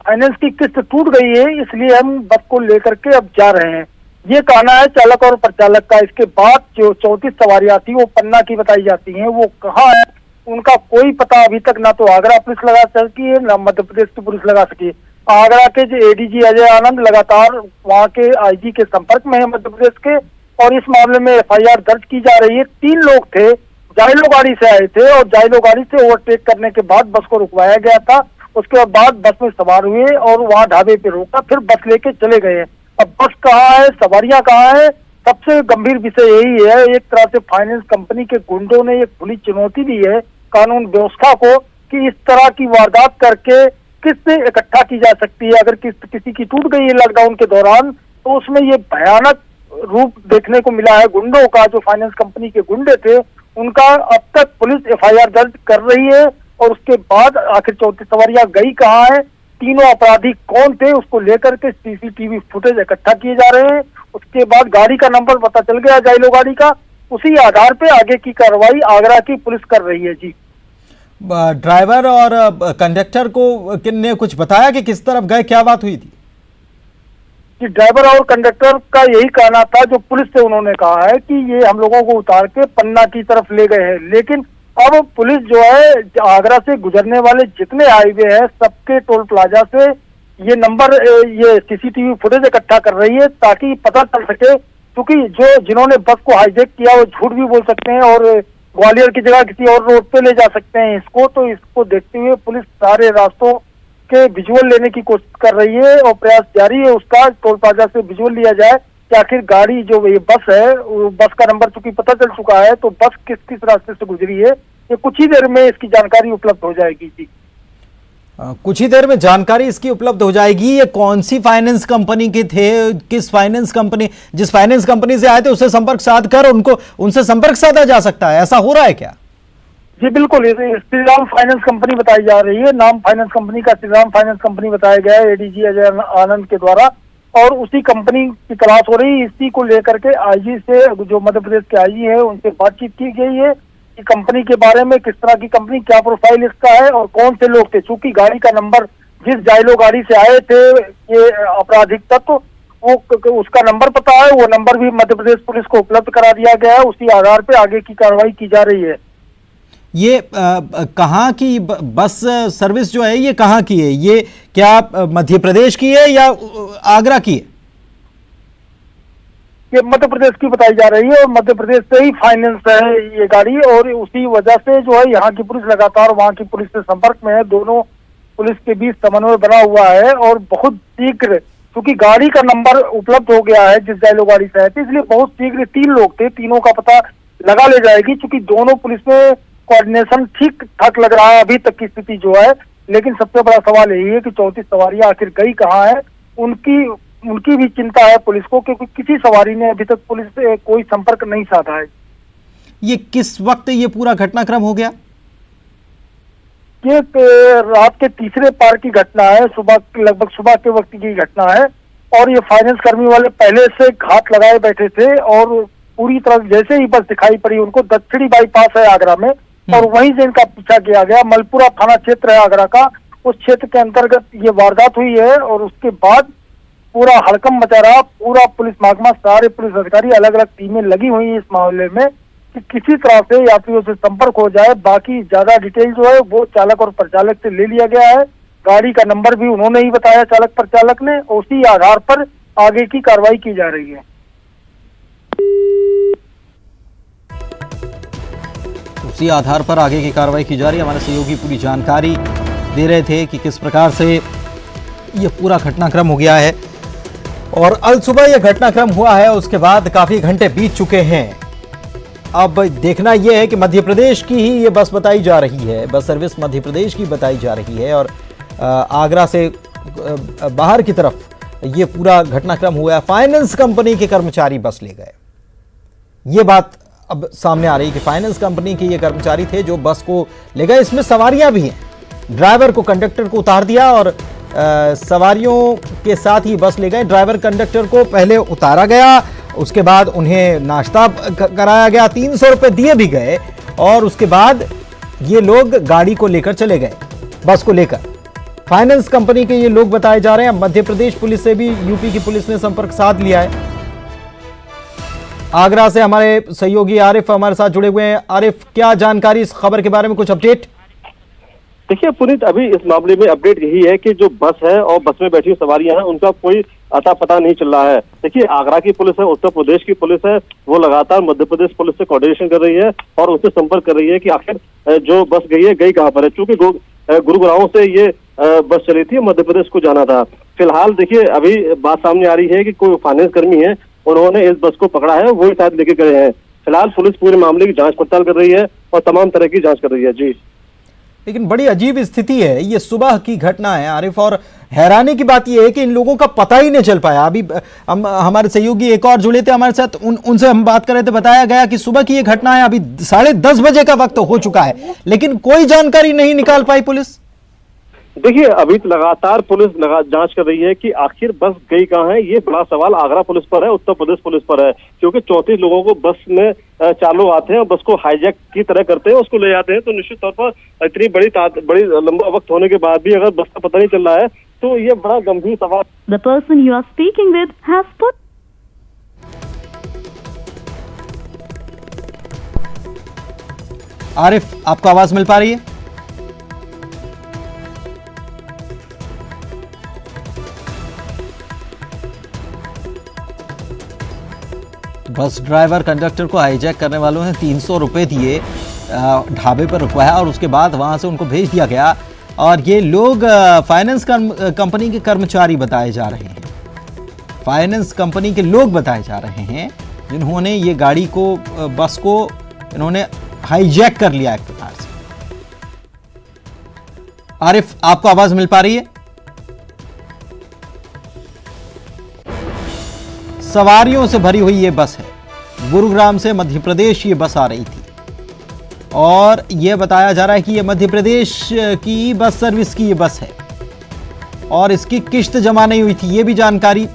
फाइनेंस की किस्त टूट गई है इसलिए हम बस को लेकर के अब जा रहे हैं, ये कहना है चालक और प्रचालक का। इसके बाद जो 34 सवारियां थी वो पन्ना की बताई जाती हैं, वो कहाँ है उनका कोई पता अभी तक ना तो आगरा पुलिस लगा सकी है ना मध्य प्रदेश की पुलिस लगा सकी। आगरा के जो एडीजी अजय आनंद लगातार वहाँ के आईजी के संपर्क में है मध्य प्रदेश के और इस मामले में FIR दर्ज की जा रही है। 3 लोग थे, जाइलो गाड़ी से आए थे और जाइलो गाड़ी से ओवरटेक करने के बाद बस को रुकवाया गया था। उसके बाद बस में सवार हुए और वहाँ ढाबे पे रोका, फिर बस लेके चले गए। अब बस कहाँ है, सवारियां कहाँ है? सबसे गंभीर विषय यही है। एक तरह से फाइनेंस कंपनी के गुंडों ने एक खुली चुनौती दी है कानून व्यवस्था को कि इस तरह की वारदात करके किस्त इकट्ठा की जा सकती है। अगर किस्त किसी की टूट गई है लॉकडाउन के दौरान तो उसमें ये भयानक रूप देखने को मिला है गुंडों का। जो फाइनेंस कंपनी के गुंडे थे उनका अब तक पुलिस FIR दर्ज कर रही है और उसके बाद आखिर 34 सवारियां गई कहाँ है, तीनों अपराधी कौन थे, उसको लेकर के CCTV फुटेज इकट्ठा किए जा रहे हैं। उसके बाद गाड़ी का नंबर पता चल गया जाइलो गाड़ी का, उसी आधार पे आगे की कार्रवाई आगरा की पुलिस कर रही है। जी, ड्राइवर और कंडक्टर को किन्ने कुछ बताया कि किस तरफ गए, क्या बात हुई थी? कि ड्राइवर और कंडक्टर का यही कहना था, जो पुलिस से उन्होंने कहा है कि ये हम लोगों को उतार के पन्ना की तरफ ले गए हैं। लेकिन अब पुलिस जो है आगरा से गुजरने वाले जितने हाईवे हैं सबके टोल प्लाजा से ये नंबर ये CCTV फुटेज इकट्ठा कर रही है ताकि पता चल सके, क्योंकि जो जिन्होंने बस को हाईजैक किया वो झूठ भी बोल सकते हैं और ग्वालियर की जगह किसी और रोड पे ले जा सकते हैं इसको। तो इसको देखते हुए पुलिस सारे रास्तों के विजुअल लेने की कोशिश कर रही है और प्रयास जारी है उसका, टोल प्लाजा से विजुअल लिया जाए कि आखिर गाड़ी जो ये बस है, बस का नंबर चूंकि पता चल चुका है तो बस किस किस रास्ते से गुजरी है, ये कुछ ही देर में इसकी जानकारी उपलब्ध हो जाएगी। जी, कुछ ही देर में जानकारी इसकी उपलब्ध हो जाएगी। ये कौन सी फाइनेंस कंपनी के थे, जिस फाइनेंस कंपनी से आए थे उससे संपर्क साध कर उनसे संपर्क साधा जा सकता है, ऐसा हो रहा है क्या? जी बिल्कुल, श्रीराम फाइनेंस कंपनी बताई जा रही है। नाम फाइनेंस कंपनी का श्रीराम फाइनेंस कंपनी बताया गया है एडीजी अजय आनंद के द्वारा, और उसी कंपनी की तलाश हो रही है। इसी को लेकर के आईजी से, जो मध्य प्रदेश के आईजी है, उनसे बातचीत की गई है कि कंपनी के बारे में, किस तरह की कंपनी, क्या प्रोफाइल इसका है और कौन से लोग थे। चूंकि गाड़ी का नंबर, जिस जाइलो गाड़ी से आए थे ये आपराधिक तत्व, वो उसका नंबर पता है, वो नंबर भी मध्य प्रदेश पुलिस को उपलब्ध करा दिया गया है। उसी आधार पे आगे की कार्रवाई की जा रही है। ये कहाँ की बस सर्विस जो है, ये कहाँ की है? ये क्या मध्य प्रदेश की है या आगरा की है? ये मध्य प्रदेश की बताई जा रही है और मध्य प्रदेश से ही फाइनेंस है ये गाड़ी, और उसी वजह से जो है यहाँ की पुलिस लगातार वहाँ की पुलिस से संपर्क में है। दोनों पुलिस के बीच समन्वय बना हुआ है और बहुत शीघ्र, क्योंकि गाड़ी का नंबर उपलब्ध हो गया है जिस जाइलो गाड़ी से आए थे, इसलिए बहुत शीघ्र 3 लोग थे, तीनों का पता लगा ले जाएगी। क्योंकि दोनों पुलिस में कोऑर्डिनेशन ठीक ठाक लग रहा है अभी तक की स्थिति जो है। लेकिन सबसे बड़ा सवाल यही है कि 34 सवारियां आखिर गई कहाँ है, उनकी भी चिंता है पुलिस को, क्योंकि किसी सवारी ने अभी तक पुलिस से कोई संपर्क नहीं साधा है। ये किस वक्त ये पूरा घटनाक्रम हो गया? ये रात के तीसरे पार की घटना है, लगभग सुबह के वक्त की घटना है। और ये फाइनेंस कर्मी वाले पहले से घात लगाए बैठे थे और पूरी तरह जैसे ही बस दिखाई पड़ी उनको, दक्षिणी बाईपास है आगरा में, और वहीं से इनका पीछा किया गया। मलपुरा थाना क्षेत्र है आगरा का, उस क्षेत्र के अंतर्गत ये वारदात हुई है। और उसके बाद पूरा हड़कम मचा रहा, पूरा पुलिस महकमा, सारे पुलिस अधिकारी, अलग अलग टीमें लगी हुई है इस मामले में कि किसी तरह से यात्रियों से संपर्क हो जाए। बाकी ज्यादा डिटेल जो है वो चालक और परिचालक से ले लिया गया है। गाड़ी का नंबर भी उन्होंने ही बताया, चालक परिचालक ने। उसी आधार पर आगे की कार्रवाई की जा रही है। उसी आधार पर आगे की कार्रवाई की जा रही है। हमारे सहयोगी पूरी जानकारी दे रहे थे कि किस प्रकार से ये पूरा घटनाक्रम हो गया है। और अल सुबह यह घटनाक्रम हुआ है, उसके बाद काफी घंटे बीत चुके हैं। अब देखना यह है कि मध्य प्रदेश की ही ये बस बताई जा रही है, बस सर्विस मध्य प्रदेश की बताई जा रही है, और आगरा से बाहर की तरफ ये पूरा घटनाक्रम हुआ है। फाइनेंस कंपनी के कर्मचारी बस ले गए, ये बात अब सामने आ रही है कि फाइनेंस कंपनी के ये कर्मचारी थे जो बस को ले गए। इसमें सवारियां भी हैं, ड्राइवर को, कंडक्टर को उतार दिया और सवारियों के साथ ही बस ले गए। ड्राइवर कंडक्टर को पहले उतारा गया, उसके बाद उन्हें नाश्ता कराया गया, 300 रुपये दिए भी गए, और उसके बाद ये लोग गाड़ी को लेकर चले गए, बस को लेकर। फाइनेंस कंपनी के ये लोग बताए जा रहे हैं। मध्य प्रदेश पुलिस से भी यूपी की पुलिस ने संपर्क साध लिया है। आगरा से हमारे सहयोगी आरिफ हमारे साथ जुड़े हुए हैं। आरिफ, क्या जानकारी इस खबर के बारे में, कुछ अपडेट? देखिए पुनीत, अभी इस मामले में अपडेट यही है कि जो बस है और बस में बैठी सवारियां हैं उनका कोई अता पता नहीं चल रहा है। देखिए, आगरा की पुलिस है, उत्तर प्रदेश की पुलिस है, वो लगातार मध्य प्रदेश पुलिस से कोऑर्डिनेशन कर रही है और उससे संपर्क कर रही है कि आखिर जो बस गई है गई कहाँ पर है। चूंकि गुरुग्राम से ये बस चली थी, मध्य प्रदेश को जाना था। फिलहाल देखिए अभी बात सामने आ रही है कि कोई फाइनेंस कर्मी है, उन्होंने इस बस को पकड़ा है, वही शायद लेके गए हैं। फिलहाल पुलिस पूरे मामले की जांच पड़ताल कर रही है और तमाम तरह की जांच कर रही है। जी, लेकिन बड़ी अजीब स्थिति है, ये सुबह की घटना है आरिफ, और हैरानी की बात यह है कि इन लोगों का पता ही नहीं चल पाया। अभी हमारे सहयोगी एक और जुड़े थे हमारे साथ, उनसे हम बात कर रहे थे, बताया गया कि सुबह की ये घटना है, अभी 10:30 बजे का वक्त हो चुका है, लेकिन कोई जानकारी नहीं निकाल पाई पुलिस। देखिए, अभी तो लगातार पुलिस जांच कर रही है कि आखिर बस गई कहाँ है। ये बड़ा सवाल आगरा पुलिस पर है, उत्तर प्रदेश पुलिस पर है, क्योंकि 34 लोगों को बस में 4 लोग आते हैं और बस को हाईजैक की तरह करते हैं, उसको ले जाते हैं। तो निश्चित तौर पर इतनी बड़ी लंबा वक्त होने के बाद भी अगर बस का पता नहीं चल रहा है तो ये बड़ा गंभीर सवाल। The person you are speaking with has put. Arif, आपको आवाज मिल पा रही है? बस ड्राइवर कंडक्टर को हाईजैक करने वालों ने 300 रुपये दिए, ढाबे पर रुकवाया और उसके बाद वहां से उनको भेज दिया गया। और ये लोग फाइनेंस कंपनी के कर्मचारी बताए जा रहे हैं, फाइनेंस कंपनी के लोग बताए जा रहे हैं, जिन्होंने ये गाड़ी को, बस को इन्होंने हाईजैक कर लिया एक प्रकार से। आरिफ, आपको आवाज मिल पा रही है? सवारियों से भरी हुई ये बस है। गुरुग्राम से मध्य प्रदेश ये बस आ रही थी और यह बताया जा रहा है कि यह मध्य प्रदेश की बस सर्विस की ये बस है और इसकी किश्त जमा नहीं हुई थी। ये भी जानकारी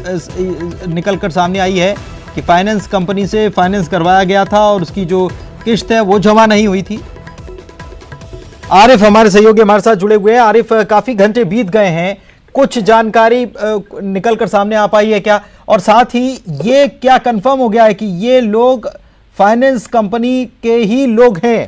निकलकर सामने आई है कि फाइनेंस कंपनी से फाइनेंस करवाया गया था और उसकी जो किश्त है वो जमा नहीं हुई थी। आरिफ हमारे सहयोगी हमारे साथ जुड़े हुए हैं। आरिफ, काफी घंटे बीत गए हैं, कुछ जानकारी निकलकर सामने आ पाई है क्या? और साथ ही ये क्या कंफर्म हो गया है कि ये लोग फाइनेंस कंपनी के ही लोग हैं?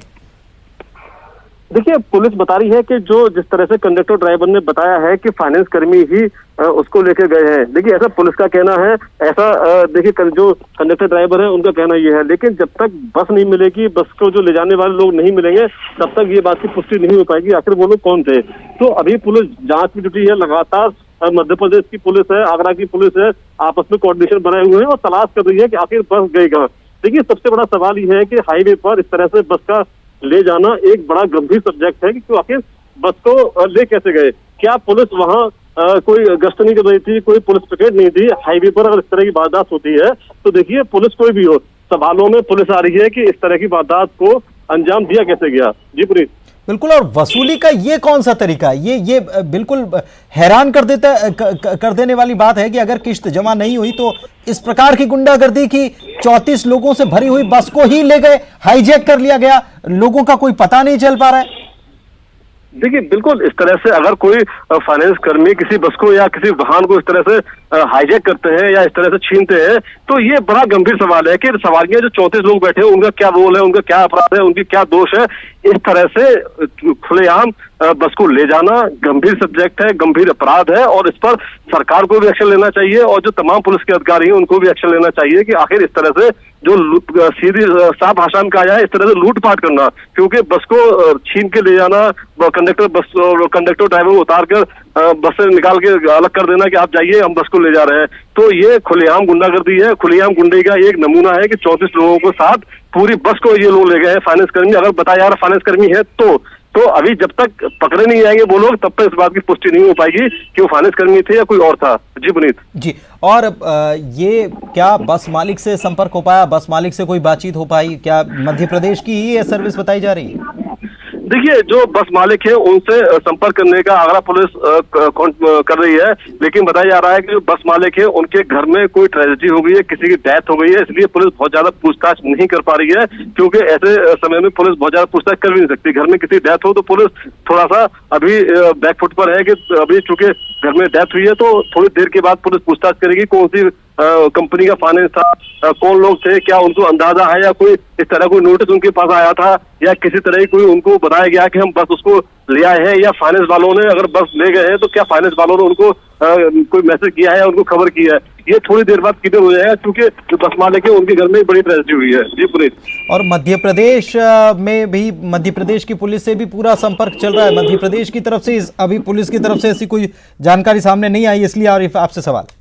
देखिए, पुलिस बता रही है कि जो जिस तरह से कंडक्टर ड्राइवर ने बताया है कि फाइनेंस कर्मी ही उसको लेके गए हैं। देखिए, ऐसा पुलिस का कहना है, ऐसा देखिए जो कंडक्टर ड्राइवर है उनका कहना ये है। लेकिन जब तक बस नहीं मिलेगी, बस को जो ले जाने वाले लोग नहीं मिलेंगे, तब तक ये बात की पुष्टि नहीं हो पाएगी आखिर वो लोग कौन थे। तो अभी पुलिस जांच में जुटी है लगातार। मध्य प्रदेश की पुलिस है, आगरा की पुलिस है, आपस में कोऑर्डिनेशन बनाए हुए हैं और तलाश कर रही है कि आखिर बस गई कहाँ। देखिए, सबसे बड़ा सवाल ये है कि हाईवे पर इस तरह से बस का ले जाना एक बड़ा गंभीर सब्जेक्ट है कि क्यों आखिर बस को ले कैसे गए। क्या पुलिस वहां कोई गश्त नहीं कर रही थी, कोई पुलिस पिकेट नहीं थी? हाईवे पर अगर इस तरह की वारदात होती है तो देखिए, पुलिस कोई भी हो, सवालों में पुलिस आ रही है कि इस तरह की वारदात को अंजाम दिया कैसे गया। जी पुनीत। बिल्कुल, और वसूली का ये कौन सा तरीका है? ये बिल्कुल हैरान कर देने वाली बात है कि अगर किश्त जमा नहीं हुई तो इस प्रकार की गुंडागर्दी की 34 लोगों से भरी हुई बस को ही ले गए, हाईजैक कर लिया गया, लोगों का कोई पता नहीं चल पा रहा है। देखिए, बिल्कुल इस तरह से अगर कोई फाइनेंस कर्मी किसी बस को या किसी वाहन को इस तरह से हाईजैक करते हैं या इस तरह से छीनते हैं तो ये बड़ा गंभीर सवाल है कि सवारियां जो 34 लोग बैठे हैं उनका क्या रोल है, उनका क्या अपराध है, उनकी क्या दोष है। इस तरह से खुलेआम बस को ले जाना गंभीर सब्जेक्ट है, गंभीर अपराध है और इस पर सरकार को भी एक्शन लेना चाहिए और जो तमाम पुलिस के अधिकारी हैं उनको भी एक्शन लेना चाहिए कि आखिर इस तरह से जो सीधी साफ भाषा में कहा जाए, इस तरह से लूटपाट करना, क्योंकि बस को छीन के ले जाना, कंडक्टर ड्राइवर को उतार कर बस से निकाल के अलग कर देना कि आप जाइए हम बस को ले जा रहे हैं, तो ये खुलेआम गुंडागर्दी है। खुलेआम गुंडे का एक नमूना है कि 34 लोगों को साथ पूरी बस को ये लोग ले गए हैं फाइनेंस कर्मी। अगर बताया जा रहा फाइनेंस कर्मी है तो अभी जब तक पकड़े नहीं जाएंगे वो लोग, तब तक इस बात की पुष्टि नहीं हो पाएगी कि वो फाइनेंस कर्मी थे या कोई और था। जी पुनीत जी, और ये क्या बस मालिक से संपर्क हो पाया? बस मालिक से कोई बातचीत हो पाई? क्या मध्य प्रदेश की ही ये सर्विस बताई जा रही है? देखिए, जो बस मालिक है उनसे संपर्क करने का आगरा पुलिस कर रही है, लेकिन बताया जा रहा है कि जो बस मालिक है उनके घर में कोई ट्रेजेडी हो गई है, किसी की डेथ हो गई है, इसलिए पुलिस बहुत ज्यादा पूछताछ नहीं कर पा रही है, क्योंकि ऐसे समय में पुलिस बहुत ज्यादा पूछताछ कर भी नहीं सकती। घर में किसी डेथ हो तो पुलिस थोड़ा सा अभी बैकफुट पर है कि अभी चूंकि घर में डेथ हुई है तो थोड़ी देर के बाद पुलिस पूछताछ करेगी कौन सी कंपनी का फाइनेंस था, कौन लोग थे, क्या उनको अंदाजा है या कोई इस तरह कोई नोटिस उनके पास आया था या किसी तरह की कोई उनको बताया गया कि हम बस उसको ले आए हैं, या फाइनेंस वालों ने अगर बस ले गए हैं तो क्या फाइनेंस वालों ने उनको कोई मैसेज किया है, उनको खबर की है। ये थोड़ी देर बाद क्लियर हो जाएगा क्योंकि जो बस मालिक है उनके घर में बड़ी ट्रेजेडी हुई है। जी पुलिस। और मध्य प्रदेश में भी मध्य प्रदेश की पुलिस से भी पूरा संपर्क चल रहा है। मध्य प्रदेश की तरफ से अभी पुलिस की तरफ से ऐसी कोई जानकारी सामने नहीं आई, इसलिए आरिफ आपसे सवाल।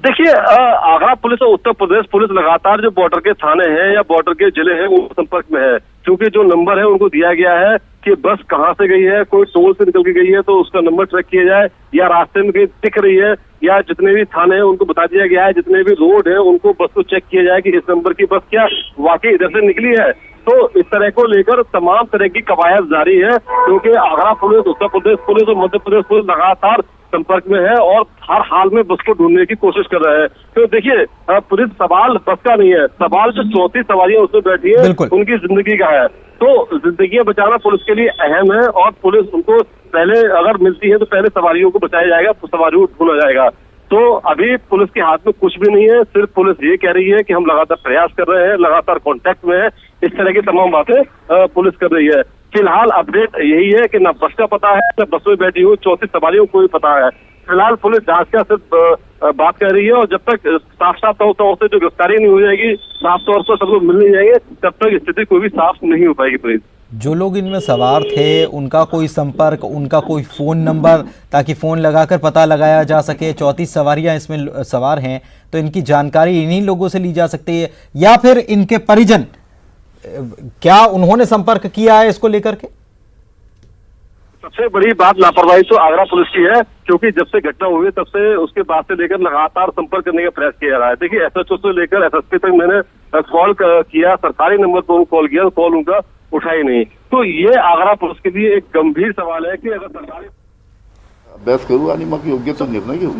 देखिए, आगरा पुलिस और उत्तर प्रदेश पुलिस लगातार जो बॉर्डर के थाने हैं या बॉर्डर के जिले हैं वो संपर्क में है, क्योंकि जो नंबर है उनको दिया गया है कि बस कहाँ से गई है, कोई टोल से निकल के गई है तो उसका नंबर ट्रैक किया जाए, या रास्ते में कहीं दिख रही है, या जितने भी थाने हैं उनको बता दिया गया है, जितने भी रोड है उनको बस को चेक किया जाए कि इस नंबर की बस क्या वाकई इधर से निकली है। तो इस तरह को लेकर तमाम तरह की कवायद जारी है, क्योंकि आगरा पुलिस, उत्तर प्रदेश पुलिस और मध्य प्रदेश पुलिस लगातार संपर्क में है और हर हाल में बस को ढूंढने की कोशिश कर रहे हैं। तो देखिए, पुलिस सवाल बस का नहीं है, सवाल जो 34 सवारियां उसमें बैठी है उनकी जिंदगी का है। तो जिंदगियां बचाना पुलिस के लिए अहम है और पुलिस उनको पहले अगर मिलती है तो पहले सवारियों को बचाया जाएगा, सवारियों को ढूंढा जाएगा। तो अभी पुलिस के हाथ में कुछ भी नहीं है, सिर्फ पुलिस ये कह रही है कि हम लगातार प्रयास कर रहे हैं, लगातार कांटेक्ट में है, इस तरह की तमाम बातें पुलिस कर रही है। फिलहाल अपडेट यही है कि ना बस का पता है, ना बस में बैठी हुई 34 सवारियों को भी पता है। फिलहाल पुलिस जांच का सिर्फ बात कर रही है और जब तक साफ तौर से जो गिरफ्तारी नहीं हो जाएगी, साफ तौर पर सब लोग मिल नहीं जाएंगे, तब तक स्थिति कोई भी साफ नहीं हो पाएगी। पुलिस जो लोग इनमें सवार थे उनका कोई संपर्क, उनका कोई फ़ोन नंबर, ताकि फ़ोन लगाकर पता लगाया जा सके। 34 सवारियां इसमें सवार हैं तो इनकी जानकारी इन्हीं लोगों से ली जा सकती है, या फिर इनके परिजन, क्या उन्होंने संपर्क किया है इसको लेकर के? सबसे बड़ी बात लापरवाही तो आगरा पुलिस की है, क्योंकि जब से घटना हुई तब से उसके बाद से लेकर लगातार संपर्क करने का प्रयास किया जा रहा है। देखिए SHO से लेकर SSP तक मैंने कॉल किया, सरकारी नंबर पर कॉल किया, कॉल उनका उठा ही नहीं। तो ये आगरा पुलिस के लिए एक गंभीर सवाल है कि अगर सरकारी अभ्यास करू आणि मग योग्य तो निर्णय घेऊ।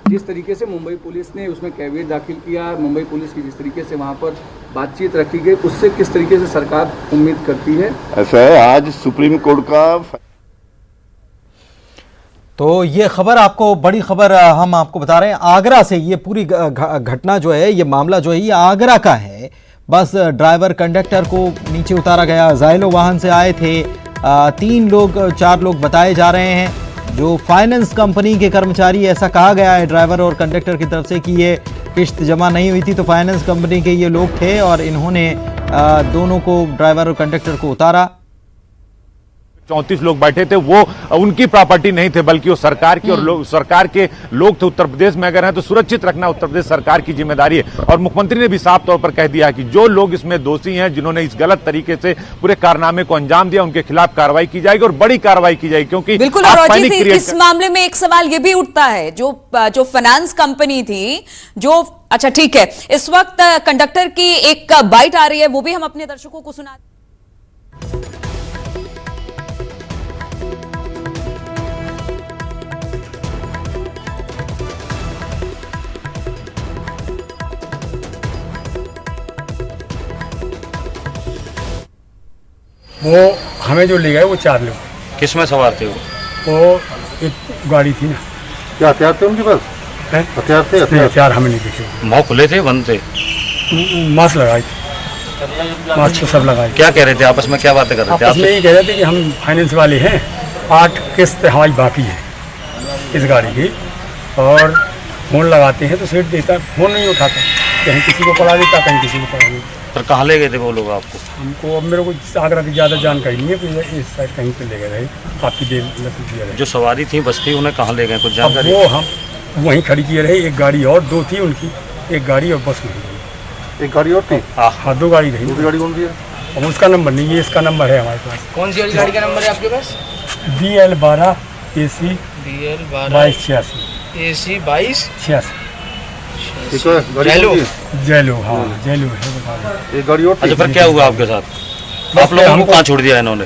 जिस तरीके से मुंबई पुलिस ने उसमें कैविएट दाखिल किया, मुंबई पुलिस की जिस तरीके से वहां पर बातचीत रखी गई, उससे किस तरीके से सरकार उम्मीद करती है? ऐसा है, आज सुप्रीम कोर्ट का तो ये खबर आपको, बड़ी खबर हम आपको बता रहे हैं आगरा से। ये पूरी घटना जो है, ये मामला जो है, ये आगरा का है। बस ड्राइवर कंडक्टर को नीचे उतारा गया, ज़ाइलो वाहन से आए थे 4 लोग बताए जा रहे हैं, जो फाइनेंस कंपनी के कर्मचारी, ऐसा कहा गया है ड्राइवर और कंडक्टर की तरफ से कि ये किश्त जमा नहीं हुई थी, तो फाइनेंस कंपनी के ये लोग थे और इन्होंने दोनों को, ड्राइवर और कंडक्टर को उतारा। 34 लोग बैठे थे, वो उनकी प्रॉपर्टी नहीं थे, बल्कि वो सरकार की और सरकार के लोग थे। उत्तर प्रदेश में अगर हैं तो सुरक्षित रखना उत्तर प्रदेश सरकार की जिम्मेदारी है। और मुख्यमंत्री ने भी साफ तौर पर कह दिया कि जो लोग इसमें दोषी हैं, जिन्होंने इस गलत तरीके से पूरे कारनामे को अंजाम दिया, उनके खिलाफ कार्रवाई की जाएगी और बड़ी कार्रवाई की जाएगी। क्योंकि बिल्कुल, और इस मामले में एक सवाल ये भी उठता है, जो फाइनेंस कंपनी थी, जो अच्छा ठीक है, इस वक्त कंडक्टर की एक बाइट आ रही है, वो भी हम अपने दर्शकों को सुना। वो हमें जो ले गए वो 4 लोग। किस में सवार थे वो एक गाड़ी थी ना। क्या हथियार थे उनके पास? हथियार थे? हथियार हमें नहीं दिखे। मुंह खुले थे, बंद थे? मास्क लगाए थे, मास्क तो सब लगाए। क्या कह रहे थे आपस में, क्या बातें कर रहे थे? आपस में ये कह रहे थे कि हम फाइनेंस वाले हैं, 8 किस्त हमारी बाकी है इस गाड़ी की, और फोन लगाते हैं तो सेठ देता, फोन नहीं उठाता, कहीं किसी को पढ़ा देता, कहीं किसी को पढ़ा देता। पर कहाँ ले गए थे वो लोग आपको? हमको, अब मेरे को आगरा की ज़्यादा जानकारी नहीं है, इस साइड कहीं पे ले गए रहे, काफ़ी देर दिया रहे। जो सवारी थी, बस्ती, उन्हें कहाँ ले गए, कुछ जानकारी? वो हम वहीं खड़ी किए रहे, एक गाड़ी और 2 थी उनकी, एक गाड़ी और बस में एक गाड़ी और थी? हाँ, 2 गाड़ी रही। दूसरी गाड़ी कौन सी है? अब उसका नंबर नहीं है, इसका नंबर है हमारे पास। कौन सी गाड़ी का नंबर है आपके पास? BL12 AC BL12 AC 22 yellow, हाँ जैलो है। एक गाड़ी और। अच्छा, फिर क्या हुआ आपके साथ? आप लोगों को कहाँ छोड़ दिया इन्होंने?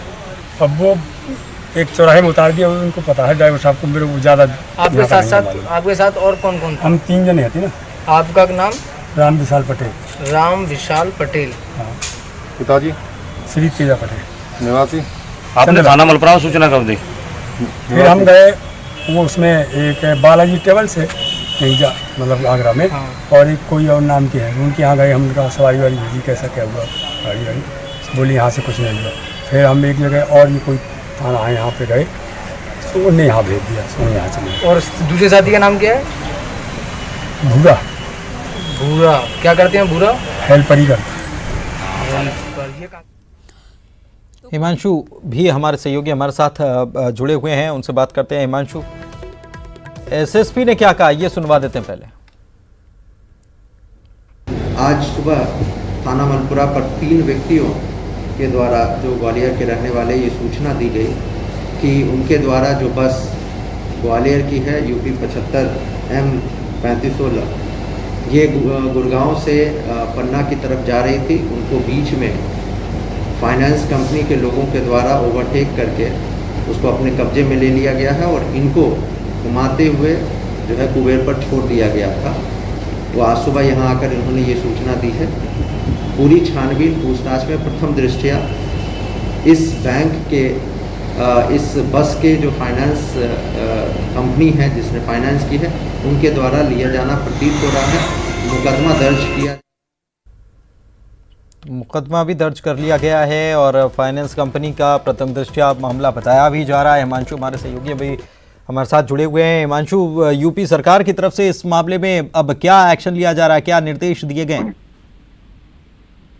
अब वो एक चौराहे में उतार दिया, उनको पता है ड्राइवर साहब को, मेरे को ज़्यादा। आपके साथ और कौन कौन था? हम 3 जने थे ना। आपका नाम? राम विशाल पटेल। राम विशाल पटेल। हाँ। पिताजी? श्री तेजा पटेल। निवासी? आपने थाना मलप्रा में सूचना कब दी? फिर हम गए, वो उसमें एक बालाजी ट्रेवल से मतलब आगरा में, और एक कोई और नाम के हैं, उनके यहाँ गए, हमने कहा सवारी वाली भेजी, कैसा क्या हुआ गाड़ी वाली, बोली यहाँ से कुछ नहीं हुआ। फिर हम एक जगह और भी कोई थाना है, यहाँ पे गए तो उन्हें यहाँ भेज दिया, तो यहाँ चले। और दूसरे साथी का नाम क्या है? भूरा। भूरा क्या करते हैं? भूरा हेल्पर ही करते हैं। हिमांशु भी हमारे सहयोगी हमारे साथ जुड़े हुए हैं, उनसे बात करते हैं। हिमांशु, SSP ने क्या कहा, ये सुनवा देते हैं पहले। आज सुबह थाना मलपुरा पर 3 व्यक्तियों के द्वारा, जो ग्वालियर के रहने वाले, ये सूचना दी गई कि उनके द्वारा जो बस ग्वालियर की है UP 75 M3516, ये गुड़गांव से पन्ना की तरफ जा रही थी। उनको बीच में फाइनेंस कंपनी के लोगों के द्वारा ओवरटेक करके उसको अपने कब्जे में ले लिया गया है और इनको घुमाते हुए जो है कुबेर पर छोड़ दिया गया था। तो आज सुबह यहाँ आकर इन्होंने ये सूचना दी है। पूरी छानबीन पूछताछ में प्रथम दृष्टया इस बैंक के इस बस के जो फाइनेंस कंपनी है जिसने फाइनेंस की है, उनके द्वारा लिया जाना प्रतीत हो रहा है। मुकदमा दर्ज किया, मुकदमा भी दर्ज कर लिया गया है और फाइनेंस कंपनी का प्रथम दृष्टया मामला बताया भी जा रहा है। हिमांशु हमारे सहयोगी अभी हमारे साथ जुड़े हुए हैं। हिमांशु, यूपी सरकार की तरफ से इस मामले में अब क्या एक्शन लिया जा रहा है, क्या निर्देश दिए गए?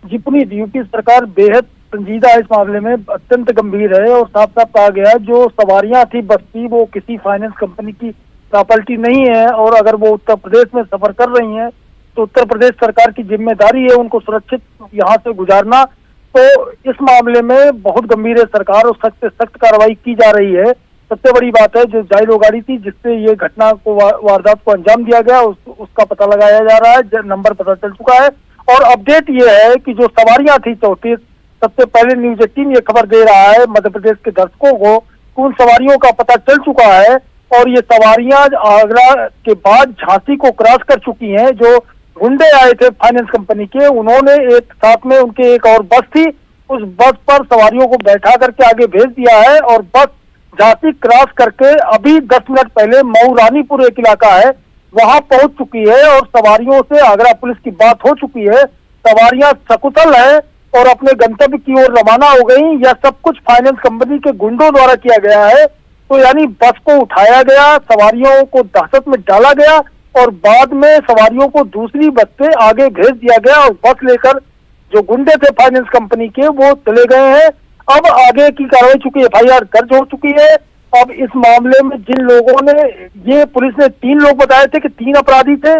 जी पुनीत, यूपी सरकार बेहद संजीदा है इस मामले में, अत्यंत गंभीर है और साफ साफ कहा गया है जो सवारियां थी बस की, वो किसी फाइनेंस कंपनी की प्रॉपर्टी नहीं है और अगर वो उत्तर प्रदेश में सफर कर रही हैं तो उत्तर प्रदेश सरकार की जिम्मेदारी है उनको सुरक्षित यहाँ से गुजारना। तो इस मामले में बहुत गंभीर है सरकार और सख्त से सख्त कार्रवाई की जा रही है। सबसे बड़ी बात है जो जाइलो गाड़ी थी जिससे ये घटना को वारदात को अंजाम दिया गया उसका पता लगाया जा रहा है, नंबर पता चल चुका है। और अपडेट ये है कि जो सवारियां थी 34, सबसे पहले न्यूज 18 ये खबर दे रहा है मध्य प्रदेश के दर्शकों को कि उन सवारियों का पता चल चुका है और ये सवारियां आगरा के बाद झांसी को क्रॉस कर चुकी हैं। जो गुंडे आए थे फाइनेंस कंपनी के, उन्होंने एक साथ में उनके एक और बस थी, उस बस पर सवारियों को बैठा करके आगे भेज दिया है और बस झांसी क्रॉस करके अभी 10 मिनट पहले मऊ रानीपुर एक इलाका है वहां पहुंच चुकी है और सवारियों से आगरा पुलिस की बात हो चुकी है। सवारियां सकुशल है और अपने गंतव्य की ओर रवाना हो गई। यह सब कुछ फाइनेंस कंपनी के गुंडों द्वारा किया गया है। तो यानी बस को उठाया गया, सवारियों को दहशत में डाला गया और बाद में सवारियों को दूसरी बस से आगे भेज दिया गया और बस लेकर जो गुंडे थे फाइनेंस कंपनी के वो चले गए हैं। अब आगे की कार्रवाई, चूंकि FIR दर्ज हो चुकी है, अब इस मामले में जिन लोगों ने, ये पुलिस ने 3 लोग बताए थे कि 3 अपराधी थे,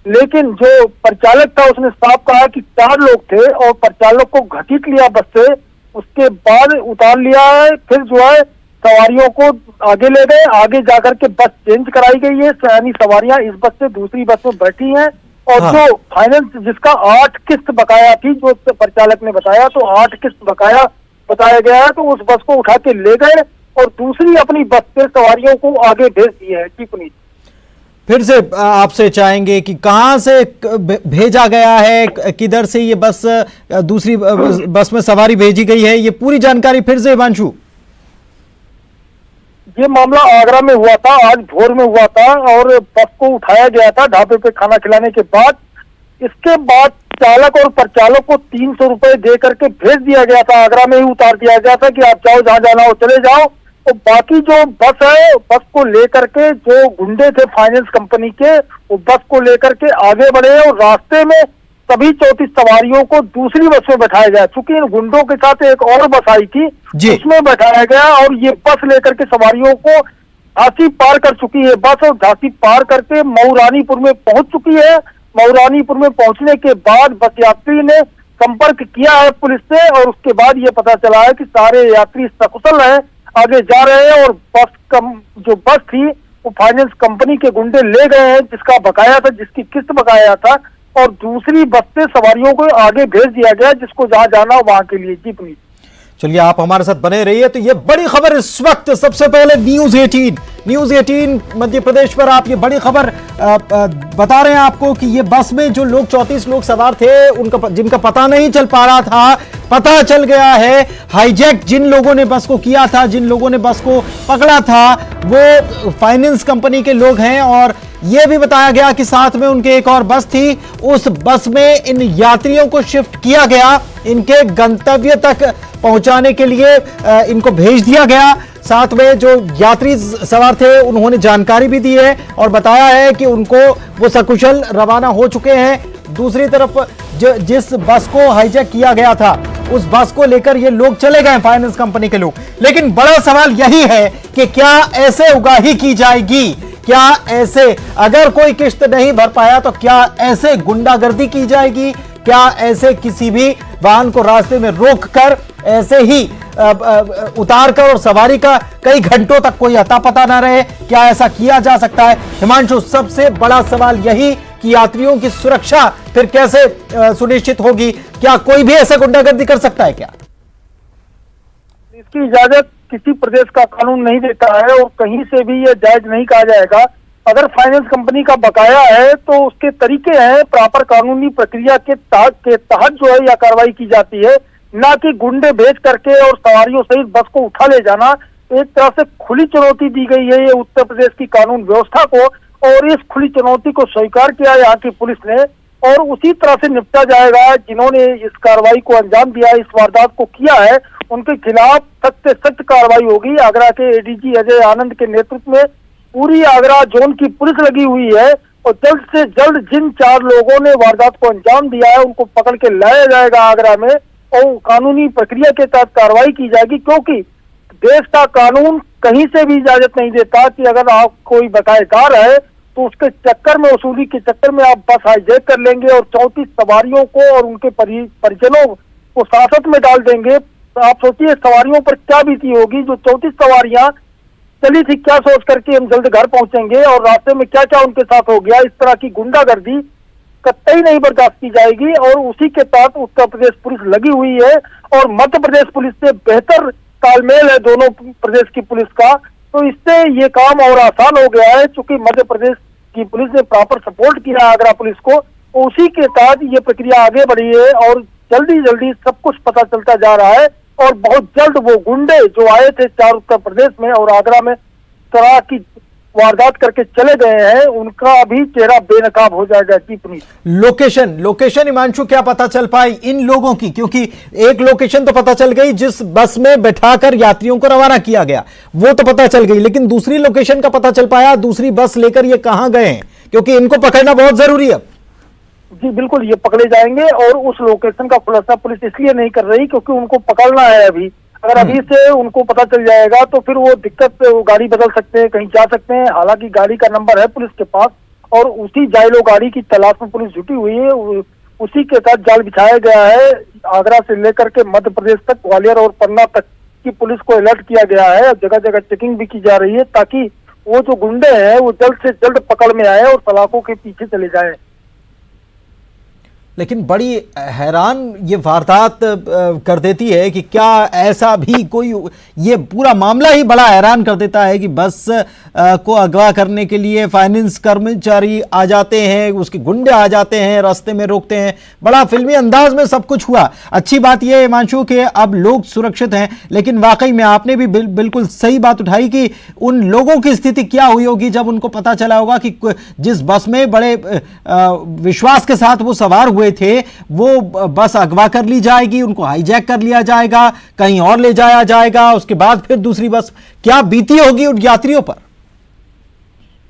लेकिन जो परिचालक था उसने साफ कहा कि 4 लोग थे और परिचालक को घसीट लिया बस से, उसके बाद उतार लिया है, फिर जो है सवारियों को आगे ले गए, आगे जाकर के बस चेंज कराई गई है, यानी सवारियां इस बस से दूसरी बस में बैठी हैं। और जो फाइनेंस जिसका 8 किस्त बकाया थी, जो परिचालक ने बताया, तो 8 किस्त बकाया बताया गया है, तो उस बस को उठा के ले गए और दूसरी अपनी बस से सवारियों को आगे भेज दिए है। जी पुनीत, फिर से आपसे चाहेंगे कि कहां से भेजा गया है, किधर से ये बस दूसरी बस में सवारी भेजी गई है, ये पूरी जानकारी फिर से हिमांशु। ये मामला आगरा में हुआ था, आज भोर में हुआ था और बस को उठाया गया था ढाबे पे खाना खिलाने के बाद। इसके बाद चालक और परिचालक को 300 रुपए दे करके भेज दिया गया था, आगरा में ही उतार दिया गया था कि आप जाओ, जहां जाना हो चले जाओ। तो बाकी जो बस है, बस को लेकर के जो गुंडे थे फाइनेंस कंपनी के, वो बस को लेकर के आगे बढ़े और रास्ते में सभी 34 सवारियों को दूसरी बस में बैठाया गया। चूंकि इन गुंडों के साथ एक और बस आई थी, उसमें बैठाया गया और ये बस लेकर के सवारियों को झांसी पार कर चुकी है बस और झांसी पार करके मऊ रानीपुर में पहुंच चुकी है। मऊ रानीपुर में पहुंचने के बाद बस यात्री ने संपर्क किया है पुलिस से और उसके बाद ये पता चला है कि सारे यात्री सकुशल हैं, आगे जा रहे हैं और जो बस थी वो फाइनेंस कंपनी के गुंडे ले गए हैं, जिसका बकाया था, जिसकी किस्त बकाया था, और दूसरी बस से सवारियों को आगे भेज दिया गया जिसको जहां जाना वहां के लिए। जी पुनीत, चलिए आप हमारे साथ बने रहिए। तो ये बड़ी खबर इस वक्त सबसे पहले न्यूज 18 मध्य प्रदेश पर आप ये बड़ी खबर बता रहे हैं आपको कि ये बस में जो लोग 34 लोग सवार थे, उनका जिनका पता नहीं चल पा रहा था, पता चल गया है। हाईजैक जिन लोगों ने बस को किया था, जिन लोगों ने बस को पकड़ा था, वो फाइनेंस कंपनी के लोग हैं और यह भी बताया गया कि साथ में उनके एक और बस थी, उस बस में इन यात्रियों को शिफ्ट किया गया, इनके गंतव्य तक पहुंचाने के लिए इनको भेज दिया गया। साथ में जो यात्री सवार थे उन्होंने जानकारी भी दी है और बताया है कि उनको वो सकुशल रवाना हो चुके हैं। दूसरी तरफ जिस बस को हाईजैक किया गया था, उस बस को लेकर ये लोग चले गए फाइनेंस कंपनी के लोग। लेकिन बड़ा सवाल यही है कि क्या ऐसे उगाही की जाएगी, क्या ऐसे अगर कोई किस्त नहीं भर पाया तो क्या ऐसे गुंडागर्दी की जाएगी, क्या ऐसे किसी भी वाहन को रास्ते में रोककर ऐसे ही उतार कर और सवारी का कई घंटों तक कोई अता पता ना रहे, क्या ऐसा किया जा सकता है? हिमांशु, सबसे बड़ा सवाल यही कि यात्रियों की सुरक्षा फिर कैसे सुनिश्चित होगी? क्या कोई भी ऐसे गुंडागर्दी कर सकता है क्या? इसकी इजाजत किसी प्रदेश का कानून नहीं देता है और कहीं से भी यह जायज नहीं कहा जाएगा। अगर फाइनेंस कंपनी का बकाया है तो उसके तरीके हैं, प्रॉपर कानूनी प्रक्रिया के तहत जो है यह कार्रवाई की जाती है, ना कि गुंडे भेज करके और सवारियों सहित बस को उठा ले जाना। एक तरह से खुली चुनौती दी गई है ये उत्तर प्रदेश की कानून व्यवस्था को और इस खुली चुनौती को स्वीकार किया यहाँ की पुलिस ने और उसी तरह से निपटा जाएगा। जिन्होंने इस कार्रवाई को अंजाम दिया, इस वारदात को किया है, उनके खिलाफ सख्त से सख्त कार्रवाई होगी। आगरा के ADG अजय आनंद के नेतृत्व में पूरी आगरा जोन की पुलिस लगी हुई है और जल्द से जल्द जिन 4 लोगों ने वारदात को अंजाम दिया है उनको पकड़ के लाया जाएगा आगरा में और कानूनी प्रक्रिया के तहत कार्रवाई की जाएगी, क्योंकि देश का कानून कहीं से भी इजाजत नहीं देता कि अगर आप कोई बकायेदार है तो उसके चक्कर में, वसूली के चक्कर में आप बस हाईजैक कर लेंगे और 34 सवारियों को और उनके परिजनों को सासत में डाल देंगे। तो आप सोचिए सवारियों पर क्या बीती होगी। जो 34 सवारियां चली थी क्या सोच करके हम जल्द घर पहुंचेंगे, और रास्ते में क्या क्या उनके साथ हो गया। इस तरह की गुंडागर्दी कतई नहीं बर्दाश्त की जाएगी और उसी के साथ उत्तर प्रदेश पुलिस लगी हुई है और मध्य प्रदेश पुलिस से बेहतर तालमेल है दोनों प्रदेश की पुलिस का। तो इससे ये काम और आसान हो गया है, चूंकि मध्य प्रदेश की पुलिस ने प्रॉपर सपोर्ट किया आगरा पुलिस को, उसी के साथ ये प्रक्रिया आगे बढ़ी है और जल्दी जल्दी सब कुछ पता चलता जा रहा है। और बहुत जल्द वो गुंडे जो आए थे 4 उत्तर प्रदेश में और आगरा में तरह की वारदात करके चले गए हैं, उनका अभी चेहरा बेनकाब हो जाएगा। जी पुनीत, लोकेशन हिमांशु क्या पता चल पाई इन लोगों की? क्योंकि एक लोकेशन तो पता चल गई जिस बस में बैठाकर यात्रियों को रवाना किया गया, वो तो पता चल गई, लेकिन दूसरी लोकेशन का पता चल पाया? दूसरी बस लेकर ये कहां गए हैं? क्योंकि इनको पकड़ना बहुत जरूरी है। जी बिल्कुल, ये पकड़े जाएंगे और उस लोकेशन का खुलासा पुलिस इसलिए नहीं कर रही क्योंकि उनको पकड़ना है अभी। अगर अभी से उनको पता चल जाएगा तो फिर वो दिक्कत, वो गाड़ी बदल सकते हैं, कहीं जा सकते हैं। हालांकि गाड़ी का नंबर है पुलिस के पास और उसी जाइलो गाड़ी की तलाश में पुलिस जुटी हुई है। उसी के साथ जाल बिछाया गया है। आगरा से लेकर के मध्य प्रदेश तक, ग्वालियर और पन्ना तक की पुलिस को अलर्ट किया गया है। जगह जगह चेकिंग भी की जा रही है ताकि वो जो गुंडे हैं वो जल्द से जल्द पकड़ में आए और सलाखों के पीछे चले जाए। लेकिन बड़ी हैरान ये वारदात कर देती है कि क्या ऐसा भी कोई, ये पूरा मामला ही बड़ा हैरान कर देता है कि बस को अगवा करने के लिए फाइनेंस कर्मचारी आ जाते हैं, उसके गुंडे आ जाते हैं, रास्ते में रोकते हैं। बड़ा फिल्मी अंदाज में सब कुछ हुआ। अच्छी बात यह है हिमांशु कि अब लोग सुरक्षित हैं, लेकिन वाकई में आपने भी बिल्कुल सही बात उठाई कि उन लोगों की स्थिति क्या हुई होगी जब उनको पता चला होगा कि जिस बस में बड़े विश्वास के साथ वो सवार हुए थे वो बस अगवा कर ली जाएगी, उनको हाईजैक कर लिया जाएगा, कहीं और ले जाया जाएगा, उसके बाद फिर दूसरी बस। क्या बीती होगी उन यात्रियों पर?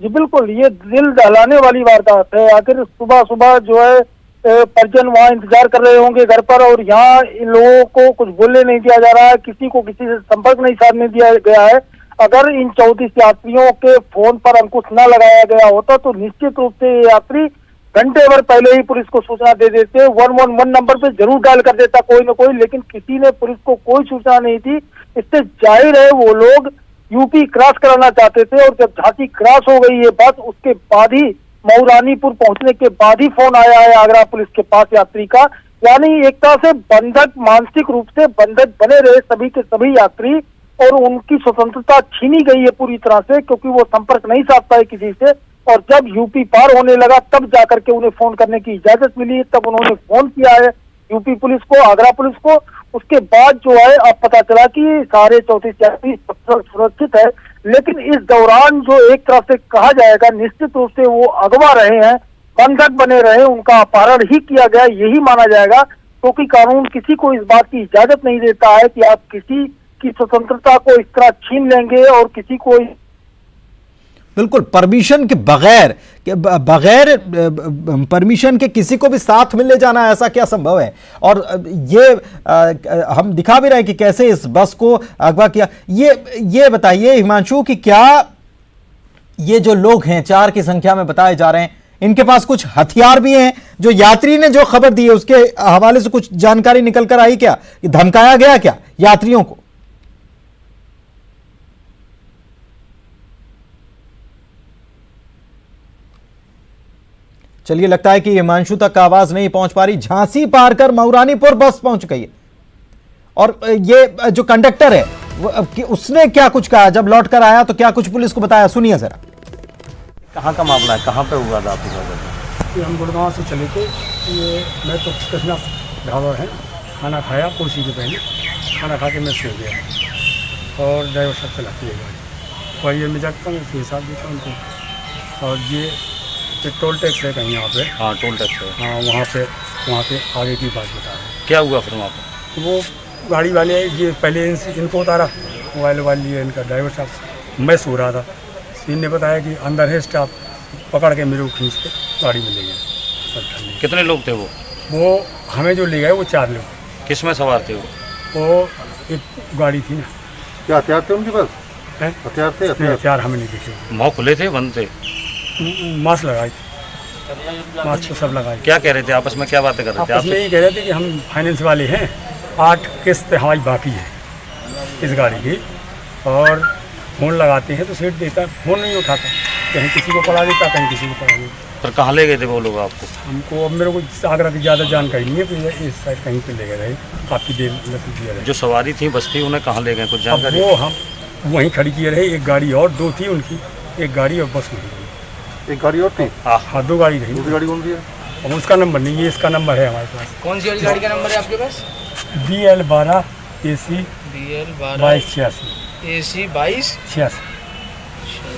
जी बिल्कुल, ये दिल दहलाने वाली वारदात है। आखिर सुबह सुबह जो है परिजन वहाँ इंतजार कर रहे होंगे घर पर और यहाँ इन लोगों को कुछ बोलने नहीं दिया जा रहा है, किसी को किसी से संपर्क नहीं साधने दिया गया है। अगर इन 34 यात्रियों के फोन पर अंकुश न लगाया गया होता तो निश्चित रूप से ये यात्री घंटे भर पहले ही पुलिस को सूचना दे देते। 111 नंबर पे जरूर डायल कर देता कोई न कोई, लेकिन किसी ने पुलिस को कोई सूचना नहीं थी। इससे जाहिर है वो लोग यूपी क्रॉस कराना चाहते थे और जब झांसी क्रॉस हो गई है बस, उसके बाद ही मऊरानीपुर पहुंचने के बाद ही फोन आया है आगरा पुलिस के पास यात्री का। यानी एक तरह से बंधक, मानसिक रूप से बंधक बने रहे सभी के सभी यात्री और उनकी स्वतंत्रता छीनी गई है पूरी तरह से, क्योंकि वो संपर्क नहीं साध पाए किसी से। और जब यूपी पार होने लगा तब जाकर के उन्हें फोन करने की इजाजत मिली, तब उन्होंने फोन किया है यूपी पुलिस को, आगरा पुलिस को। उसके बाद जो है अब पता चला कि सारे 34 यात्री सुरक्षित है। लेकिन इस दौरान जो एक तरह से कहा जाएगा निश्चित रूप से वो अगवा रहे हैं, बंधक बने रहे, उनका अपहरण ही किया गया यही माना जाएगा, क्योंकि कानून किसी को इस बात की इजाजत नहीं देता है कि आप किसी की स्वतंत्रता को इस तरह छीन लेंगे और किसी को बिल्कुल परमिशन के बगैर परमिशन के किसी को भी साथ में ले जाना, ऐसा क्या संभव है? और ये हम दिखा भी रहे हैं कि कैसे इस बस को अगवा किया। ये बताइए हिमांशु कि क्या ये जो लोग हैं 4 की संख्या में बताए जा रहे हैं, इनके पास कुछ हथियार भी हैं? जो यात्री ने जो खबर दी है उसके हवाले से कुछ जानकारी निकल कर आई क्या? धमकाया गया क्या यात्रियों को? चलिए, लगता है कि हिमांशु तक आवाज नहीं पहुंच पा रही। झांसी पार कर मऊरानीपुर बस पहुंच गई है और ये जो कंडक्टर है उसने क्या कुछ कहा जब लौट कर आया, तो क्या कुछ पुलिस को बताया? सुनिए जरा। कहाँ का मामला है, कहाँ पे हुआ था आपके साथ? हम गुड़गांव से चले थे, ये मैं तो कृष्णा ढाबा है, खाना खाया कुर्सी के पहले, खाना खा के मैं सो गया और ड्राइवर साहब चलाती है गाड़ी और ये मैं जाता हूँ उसके साथ देखा उनको। और ये टोल टैक्स है कहीं यहाँ पे। हाँ टोल टैक्स है। हाँ वहाँ पे आगे की बात बता रहे। क्या हुआ फिर वहाँ पे? वो गाड़ी वाले ये पहले इनको उतारा, मोबाइल लिए इनका ड्राइवर साहब, मैं सो रहा था। इनने बताया कि अंदर है स्टाफ, पकड़ के मेरे को खींच के गाड़ी में ले गए। कितने लोग थे वो हमें जो ले गए वो 4 लोग। किस में सवार थे वो एक गाड़ी थी ना। क्या हथियार थे उनके पास? हथियार थे? हथियार हमें नहीं दिखे। मुँह खुले थे, बंद थे? मास्क लगाए थे, मास्क तो सब लगाए। क्या कह रहे थे आपस में, क्या बातें कर रहे थे? आपस में यही कह रहे थे कि हम फाइनेंस वाले हैं, 8 किस्त हमारी बाकी है इस गाड़ी की, और फ़ोन लगाते हैं तो सेठ देता, फ़ोन नहीं उठाता, कहीं किसी को पढ़ा देता, कहीं किसी को पढ़ा देता। पर कहाँ ले गए थे वो लोग आपको? हमको अब मेरे को आगरा की ज़्यादा जानकारी नहीं है, फिर इस साइड कहीं पे ले गए रहे, काफ़ी देर दिया रहे। जो सवारी थी बस थी, उन्हें कहाँ ले गए, कुछ जानकारी? वो हम वहीं खड़ी किए रहे, एक गाड़ी और 2 थी उनकी, एक गाड़ी और बस में एक गाड़ी और थी? हाँ 2 गाड़ी थी। दूसरी गाड़ी कौन सी है? अब उसका नंबर नहीं है, इसका नंबर है हमारे पास। कौन सी गाड़ी का नंबर है आपके पास? BL12 AC BL12 2286 AC 2286।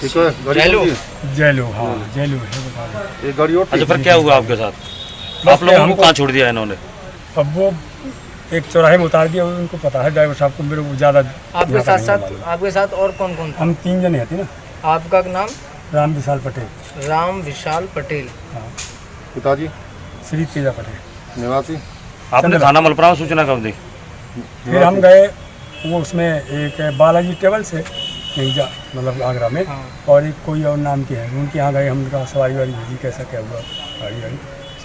ठीक है, गाड़ी जैलो? कौन सी है? जैलो, हाँ जैलो है, बता दें। एक गाड़ी और थी? अच्छा, फिर क्या हुआ आपके साथ? आप लोगों को कहाँ छोड़ दिया इन्होंने? अब वो एक चौराहे में उतार दिया, उनको पता है ड्राइवर साहब को, मेरे को ज़्यादा। आपके साथ और कौन कौन था? हम 3 जने थे ना। आपका नाम? राम विशाल पटेल। राम विशाल पटेल। हाँ। पिताजी? श्री तेजा पटेल। निवासी? आपने थाना मलपुरा में सूचना कब दी? फिर हम गए वो उसमें एक बालाजी ट्रेवल से मतलब आगरा में, और एक कोई और नाम के हैं, उनके यहाँ गए, हमने कहा सवारी वाली भेजी, कैसा क्या हुआ गाड़ी,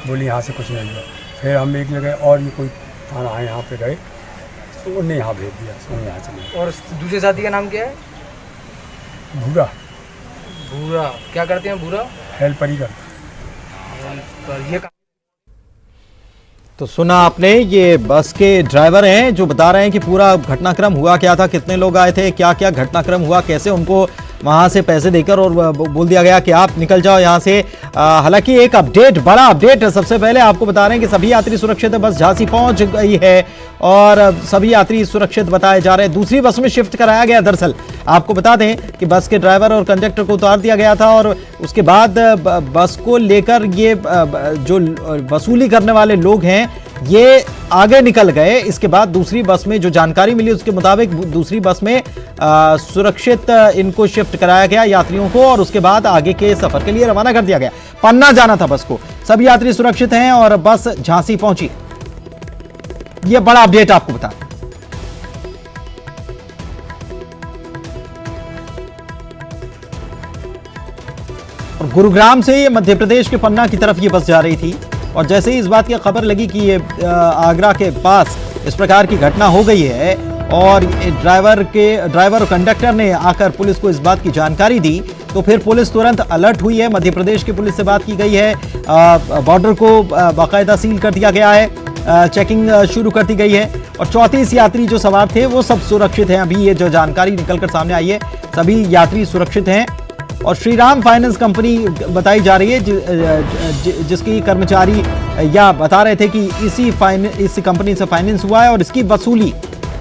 बोली यहाँ से कुछ नहीं हुआ। फिर हम एक जगह और भी कोई थाना है यहाँ पे गए, तो उन्हें यहाँ भेज दिया, तो यहाँ चले। और दूसरे साथी का नाम क्या है? भूरा। भूरा क्या करते हैं? भूरा हेल्पर ही करता। ये तो सुना आपने, ये बस के ड्राइवर हैं जो बता रहे हैं कि पूरा घटनाक्रम हुआ क्या था, कितने लोग आए थे, क्या क्या घटनाक्रम हुआ, कैसे उनको वहां से पैसे देकर और बोल दिया गया कि आप निकल जाओ यहाँ से। हालांकि एक अपडेट, बड़ा अपडेट है। सबसे पहले आपको बता रहे हैं कि सभी यात्री सुरक्षित है, बस झांसी पहुंच गई है और सभी यात्री सुरक्षित बताए जा रहे हैं। दूसरी बस में शिफ्ट कराया गया। दरअसल आपको बता दें कि बस के ड्राइवर और कंडक्टर को उतार दिया गया था और उसके बाद बस को लेकर ये जो वसूली करने वाले लोग हैं ये आगे निकल गए। इसके बाद दूसरी बस में जो जानकारी मिली उसके मुताबिक दूसरी बस में सुरक्षित इनको शिफ्ट कराया गया यात्रियों को, और उसके बाद आगे के सफर के लिए रवाना कर दिया गया। पन्ना जाना था बस को। सभी यात्री सुरक्षित हैं और बस झांसी पहुंची। यह बड़ा अपडेट आपको बता। और गुरुग्राम से मध्य प्रदेश के पन्ना की तरफ ये बस जा रही थी और जैसे ही इस बात की खबर लगी कि ये आगरा के पास इस प्रकार की घटना हो गई है और ड्राइवर और कंडक्टर ने आकर पुलिस को इस बात की जानकारी दी, तो फिर पुलिस तुरंत अलर्ट हुई है। मध्य प्रदेश की पुलिस से बात की गई है, बॉर्डर को बाकायदा सील कर दिया गया है, चेकिंग शुरू कर दी गई है और 34 यात्री जो सवार थे वो सब सुरक्षित हैं। अभी ये जो जानकारी निकलकर सामने आई है, सभी यात्री सुरक्षित हैं। और श्रीराम फाइनेंस कंपनी बताई जा रही है जिसकी कर्मचारी या बता रहे थे कि इस कंपनी से फाइनेंस हुआ है और इसकी वसूली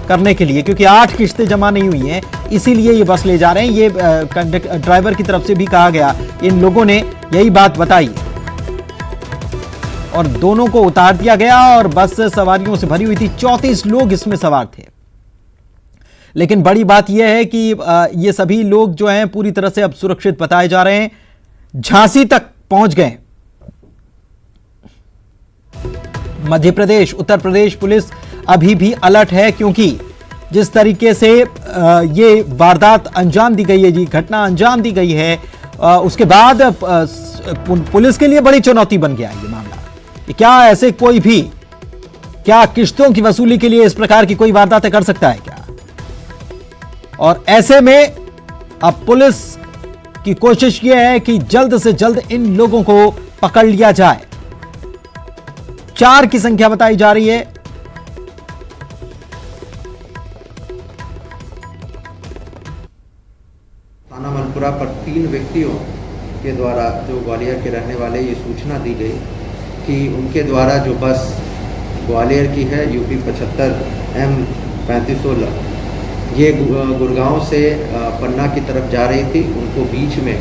करने के लिए, क्योंकि 8 किस्तें जमा नहीं हुई हैं, इसीलिए ये बस ले जा रहे हैं। ये ड्राइवर की तरफ से भी कहा गया, इन लोगों ने यही बात बताई और दोनों को उतार दिया गया और बस सवारियों से भरी हुई थी। 34 लोग इसमें सवार थे। लेकिन बड़ी बात यह है कि ये सभी लोग जो हैं पूरी तरह से अब सुरक्षित बताए जा रहे हैं, झांसी तक पहुंच गए। मध्य प्रदेश, उत्तर प्रदेश पुलिस अभी भी अलर्ट है, क्योंकि जिस तरीके से ये वारदात अंजाम दी गई है, जी घटना अंजाम दी गई है, उसके बाद पुलिस के लिए बड़ी चुनौती बन गया ये मामला। क्या ऐसे कोई भी क्या किश्तों की वसूली के लिए इस प्रकार की कोई वारदातें कर सकता है क्या? और ऐसे में अब पुलिस की कोशिश यह है कि जल्द से जल्द इन लोगों को पकड़ लिया जाए। 4 की संख्या बताई जा रही है। थाना मलपुरा पर 3 व्यक्तियों के द्वारा जो ग्वालियर के रहने वाले ये सूचना दी गई कि उनके द्वारा जो बस ग्वालियर की है UP 75 M3516 ये गुड़गांव से पन्ना की तरफ जा रही थी। उनको बीच में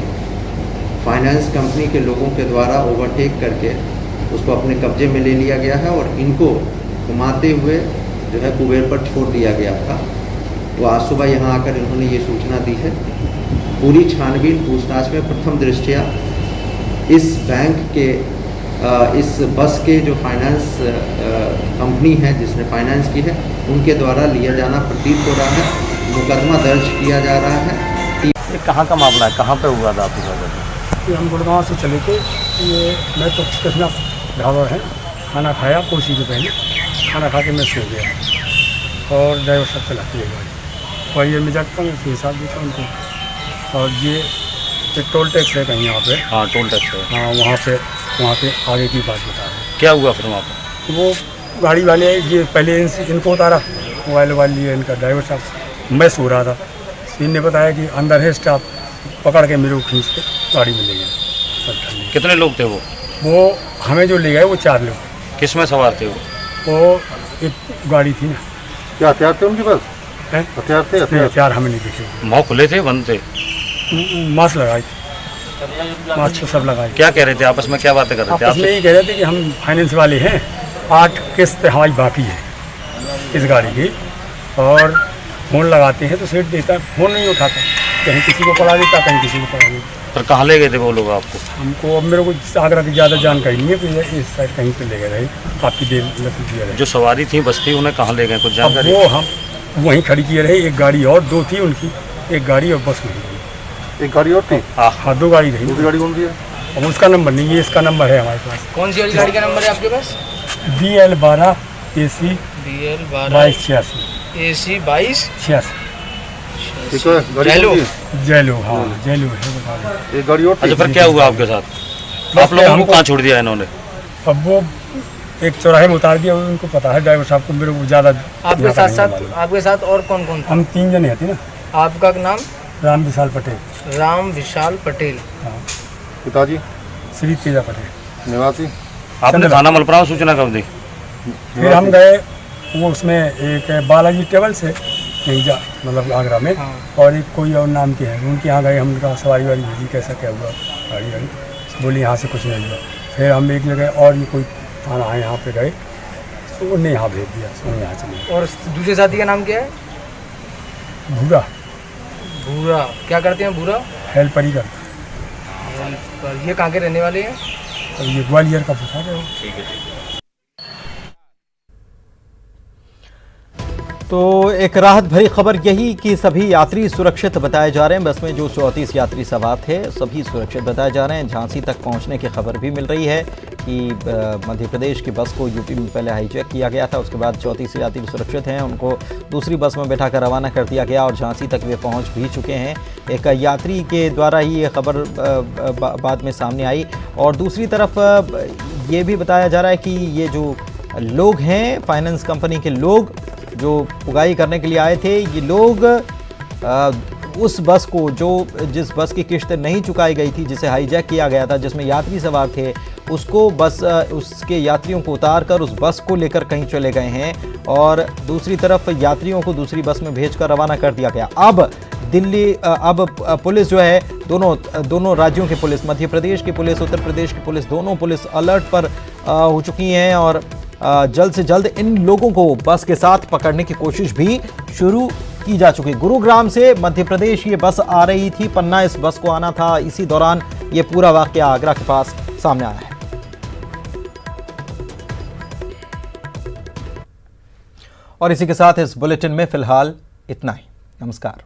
फाइनेंस कंपनी के लोगों के द्वारा ओवरटेक करके उसको अपने कब्जे में ले लिया गया है और इनको घुमाते हुए जो है कुबेर पर छोड़ दिया गया था। वो आज सुबह यहाँ आकर इन्होंने ये सूचना दी है। पूरी छानबीन पूछताछ में प्रथम दृष्टया इस बैंक के इस बस के जो फाइनेंस कंपनी है जिसने फाइनेंस की है उनके द्वारा लिया जाना प्रतीत हो रहा है। मुकदमा दर्ज किया जा रहा है। ये कहाँ का मामला है, कहाँ पे हुआ था आपके साथ? कि हम गुड़गांव से चले थे, ये मैं तो कृष्णा ढाबा है, खाना खाया कुर्सी के पहले, खाना खा के मैं सो गया और ड्राइवर साहब चलाती है गाड़ी और ये मैं जाता हूँ, उसके हिसाब देता हूँ उनको। और ये टोल टैक्स है कहीं यहाँ पे। हाँ, टोल टैक्स है। हाँ, वहाँ पे आगे की बात बता रहे हैं। क्या हुआ फिर वहाँ पर? वो गाड़ी वाले ये पहले इनको उतारा, मोबाइल वाले लिए इनका ड्राइवर साहब, मैं सो रहा था, इनने बताया कि अंदर है स्टाफ, पकड़ के मेरे को खींच के गाड़ी में ले गए। कितने लोग थे वो? वो हमें जो ले गए वो 4 लोग। किस में सवार थे वो एक गाड़ी थी ना। क्या हथियार थे उनके पास? हथियार थे? हथियार हमें नहीं दिखे। मुँह खुले थे, बंद थे? मास्क लगाई थी, मास्क तो सब लगाई। क्या कह रहे थे आपस में, क्या बातें कर रहे थे? आपस में ये कह रहे थे कि हम फाइनेंस वाले हैं, 8 किस्त हमारी बाकी है इस गाड़ी की, और फ़ोन लगाते हैं तो सेठ देता, फ़ोन नहीं उठाता, कहीं किसी को पड़ा देता, कहीं किसी को पड़ा देता। फिर कहाँ ले गए थे वो लोग आपको? हमको अब मेरे को आगरा की ज़्यादा जानकारी नहीं है, कि इस साइड कहीं पे ले गए रहे, काफ़ी देर दिया रहे। जो सवारी थी बस थी, उन्हें कहाँ ले गए, कुछ जानकारी? वो हम वहीं खड़ी किए रहे, एक गाड़ी और 2 थी उनकी, एक गाड़ी और बस में एक गाड़ी और थी। हाँ, 2 गाड़ी रही। दूसरी गाड़ी कौन सी है? अब उसका नंबर नहीं है, इसका नंबर है हमारे पास। कौन सी वाली गाड़ी का नंबर है आपके पास? BL12 AC BL12 AC 22 86। Yellow, हाँ जैलो है बता रहे। एक गाड़ी और। अच्छा, फिर क्या हुआ आपके साथ? आप लोगों को कहाँ छोड़ दिया इन्होंने? अब वो एक चौराहे में उतार दिया, उनको पता है ड्राइवर साहब को, मेरे को ज़्यादा। आपके साथ और कौन कौन? हम 3 जने थे ना। आपका नाम? राम विशाल पटेल। राम विशाल पटेल। हाँ। पिताजी? श्री तेजा पटेल। निवासी? आपने थाना मलपुरा में सूचना कब दी? फिर हम गए, वो उसमें एक बालाजी टेबल से मतलब आगरा में, और एक कोई और नाम के हैं, उनके यहाँ गए, हमने सवारी वाली भेजी, कैसा क्या हुआ गाड़ी वाली, बोली यहाँ से कुछ नहीं हुआ। फिर हम एक जगह और ये कोई थाना है यहाँ पे गए, तो उन्हें यहाँ भेज दिया, तो यहाँ चले। और दूसरे साथी का नाम क्या है? भूरा। भूरा क्या करते हैं? भूरा हेल्पर ही करते। ये कहाँ के रहने वाले हैं? और ये ग्वालियर का पूछा गया। ठीक है। तो एक राहत भरी खबर यही कि सभी यात्री सुरक्षित बताए जा रहे हैं। बस में जो 34 यात्री सवार थे सभी सुरक्षित बताए जा रहे हैं। झांसी तक पहुंचने की खबर भी मिल रही है कि मध्य प्रदेश की बस को यूपी में पहले हाईजैक किया गया था, उसके बाद 34 यात्री सुरक्षित हैं, उनको दूसरी बस में बैठाकर रवाना कर दिया गया और झांसी तक वे पहुँच भी चुके हैं। एक यात्री के द्वारा ही ये खबर बाद में सामने आई। और दूसरी तरफ ये भी बताया जा रहा है कि ये जो लोग हैं, फाइनेंस कंपनी के लोग जो उगाई करने के लिए आए थे, ये लोग उस बस को जिस बस की किश्त नहीं चुकाई गई थी, जिसे हाईजैक किया गया था, जिसमें यात्री सवार थे, उसको उसके यात्रियों को उतार कर उस बस को लेकर कहीं चले गए हैं और दूसरी तरफ यात्रियों को दूसरी बस में भेजकर रवाना कर दिया गया। अब पुलिस जो है, दोनों राज्यों की पुलिस, मध्य प्रदेश की पुलिस, उत्तर प्रदेश की पुलिस, दोनों पुलिस अलर्ट पर हो चुकी हैं और जल्द से जल्द इन लोगों को बस के साथ पकड़ने की कोशिश भी शुरू की जा चुकी। गुरुग्राम से मध्य प्रदेश ये बस आ रही थी, पन्ना इस बस को आना था। इसी दौरान ये पूरा वाकया आगरा के पास सामने आया है। और इसी के साथ इस बुलेटिन में फिलहाल इतना ही। नमस्कार।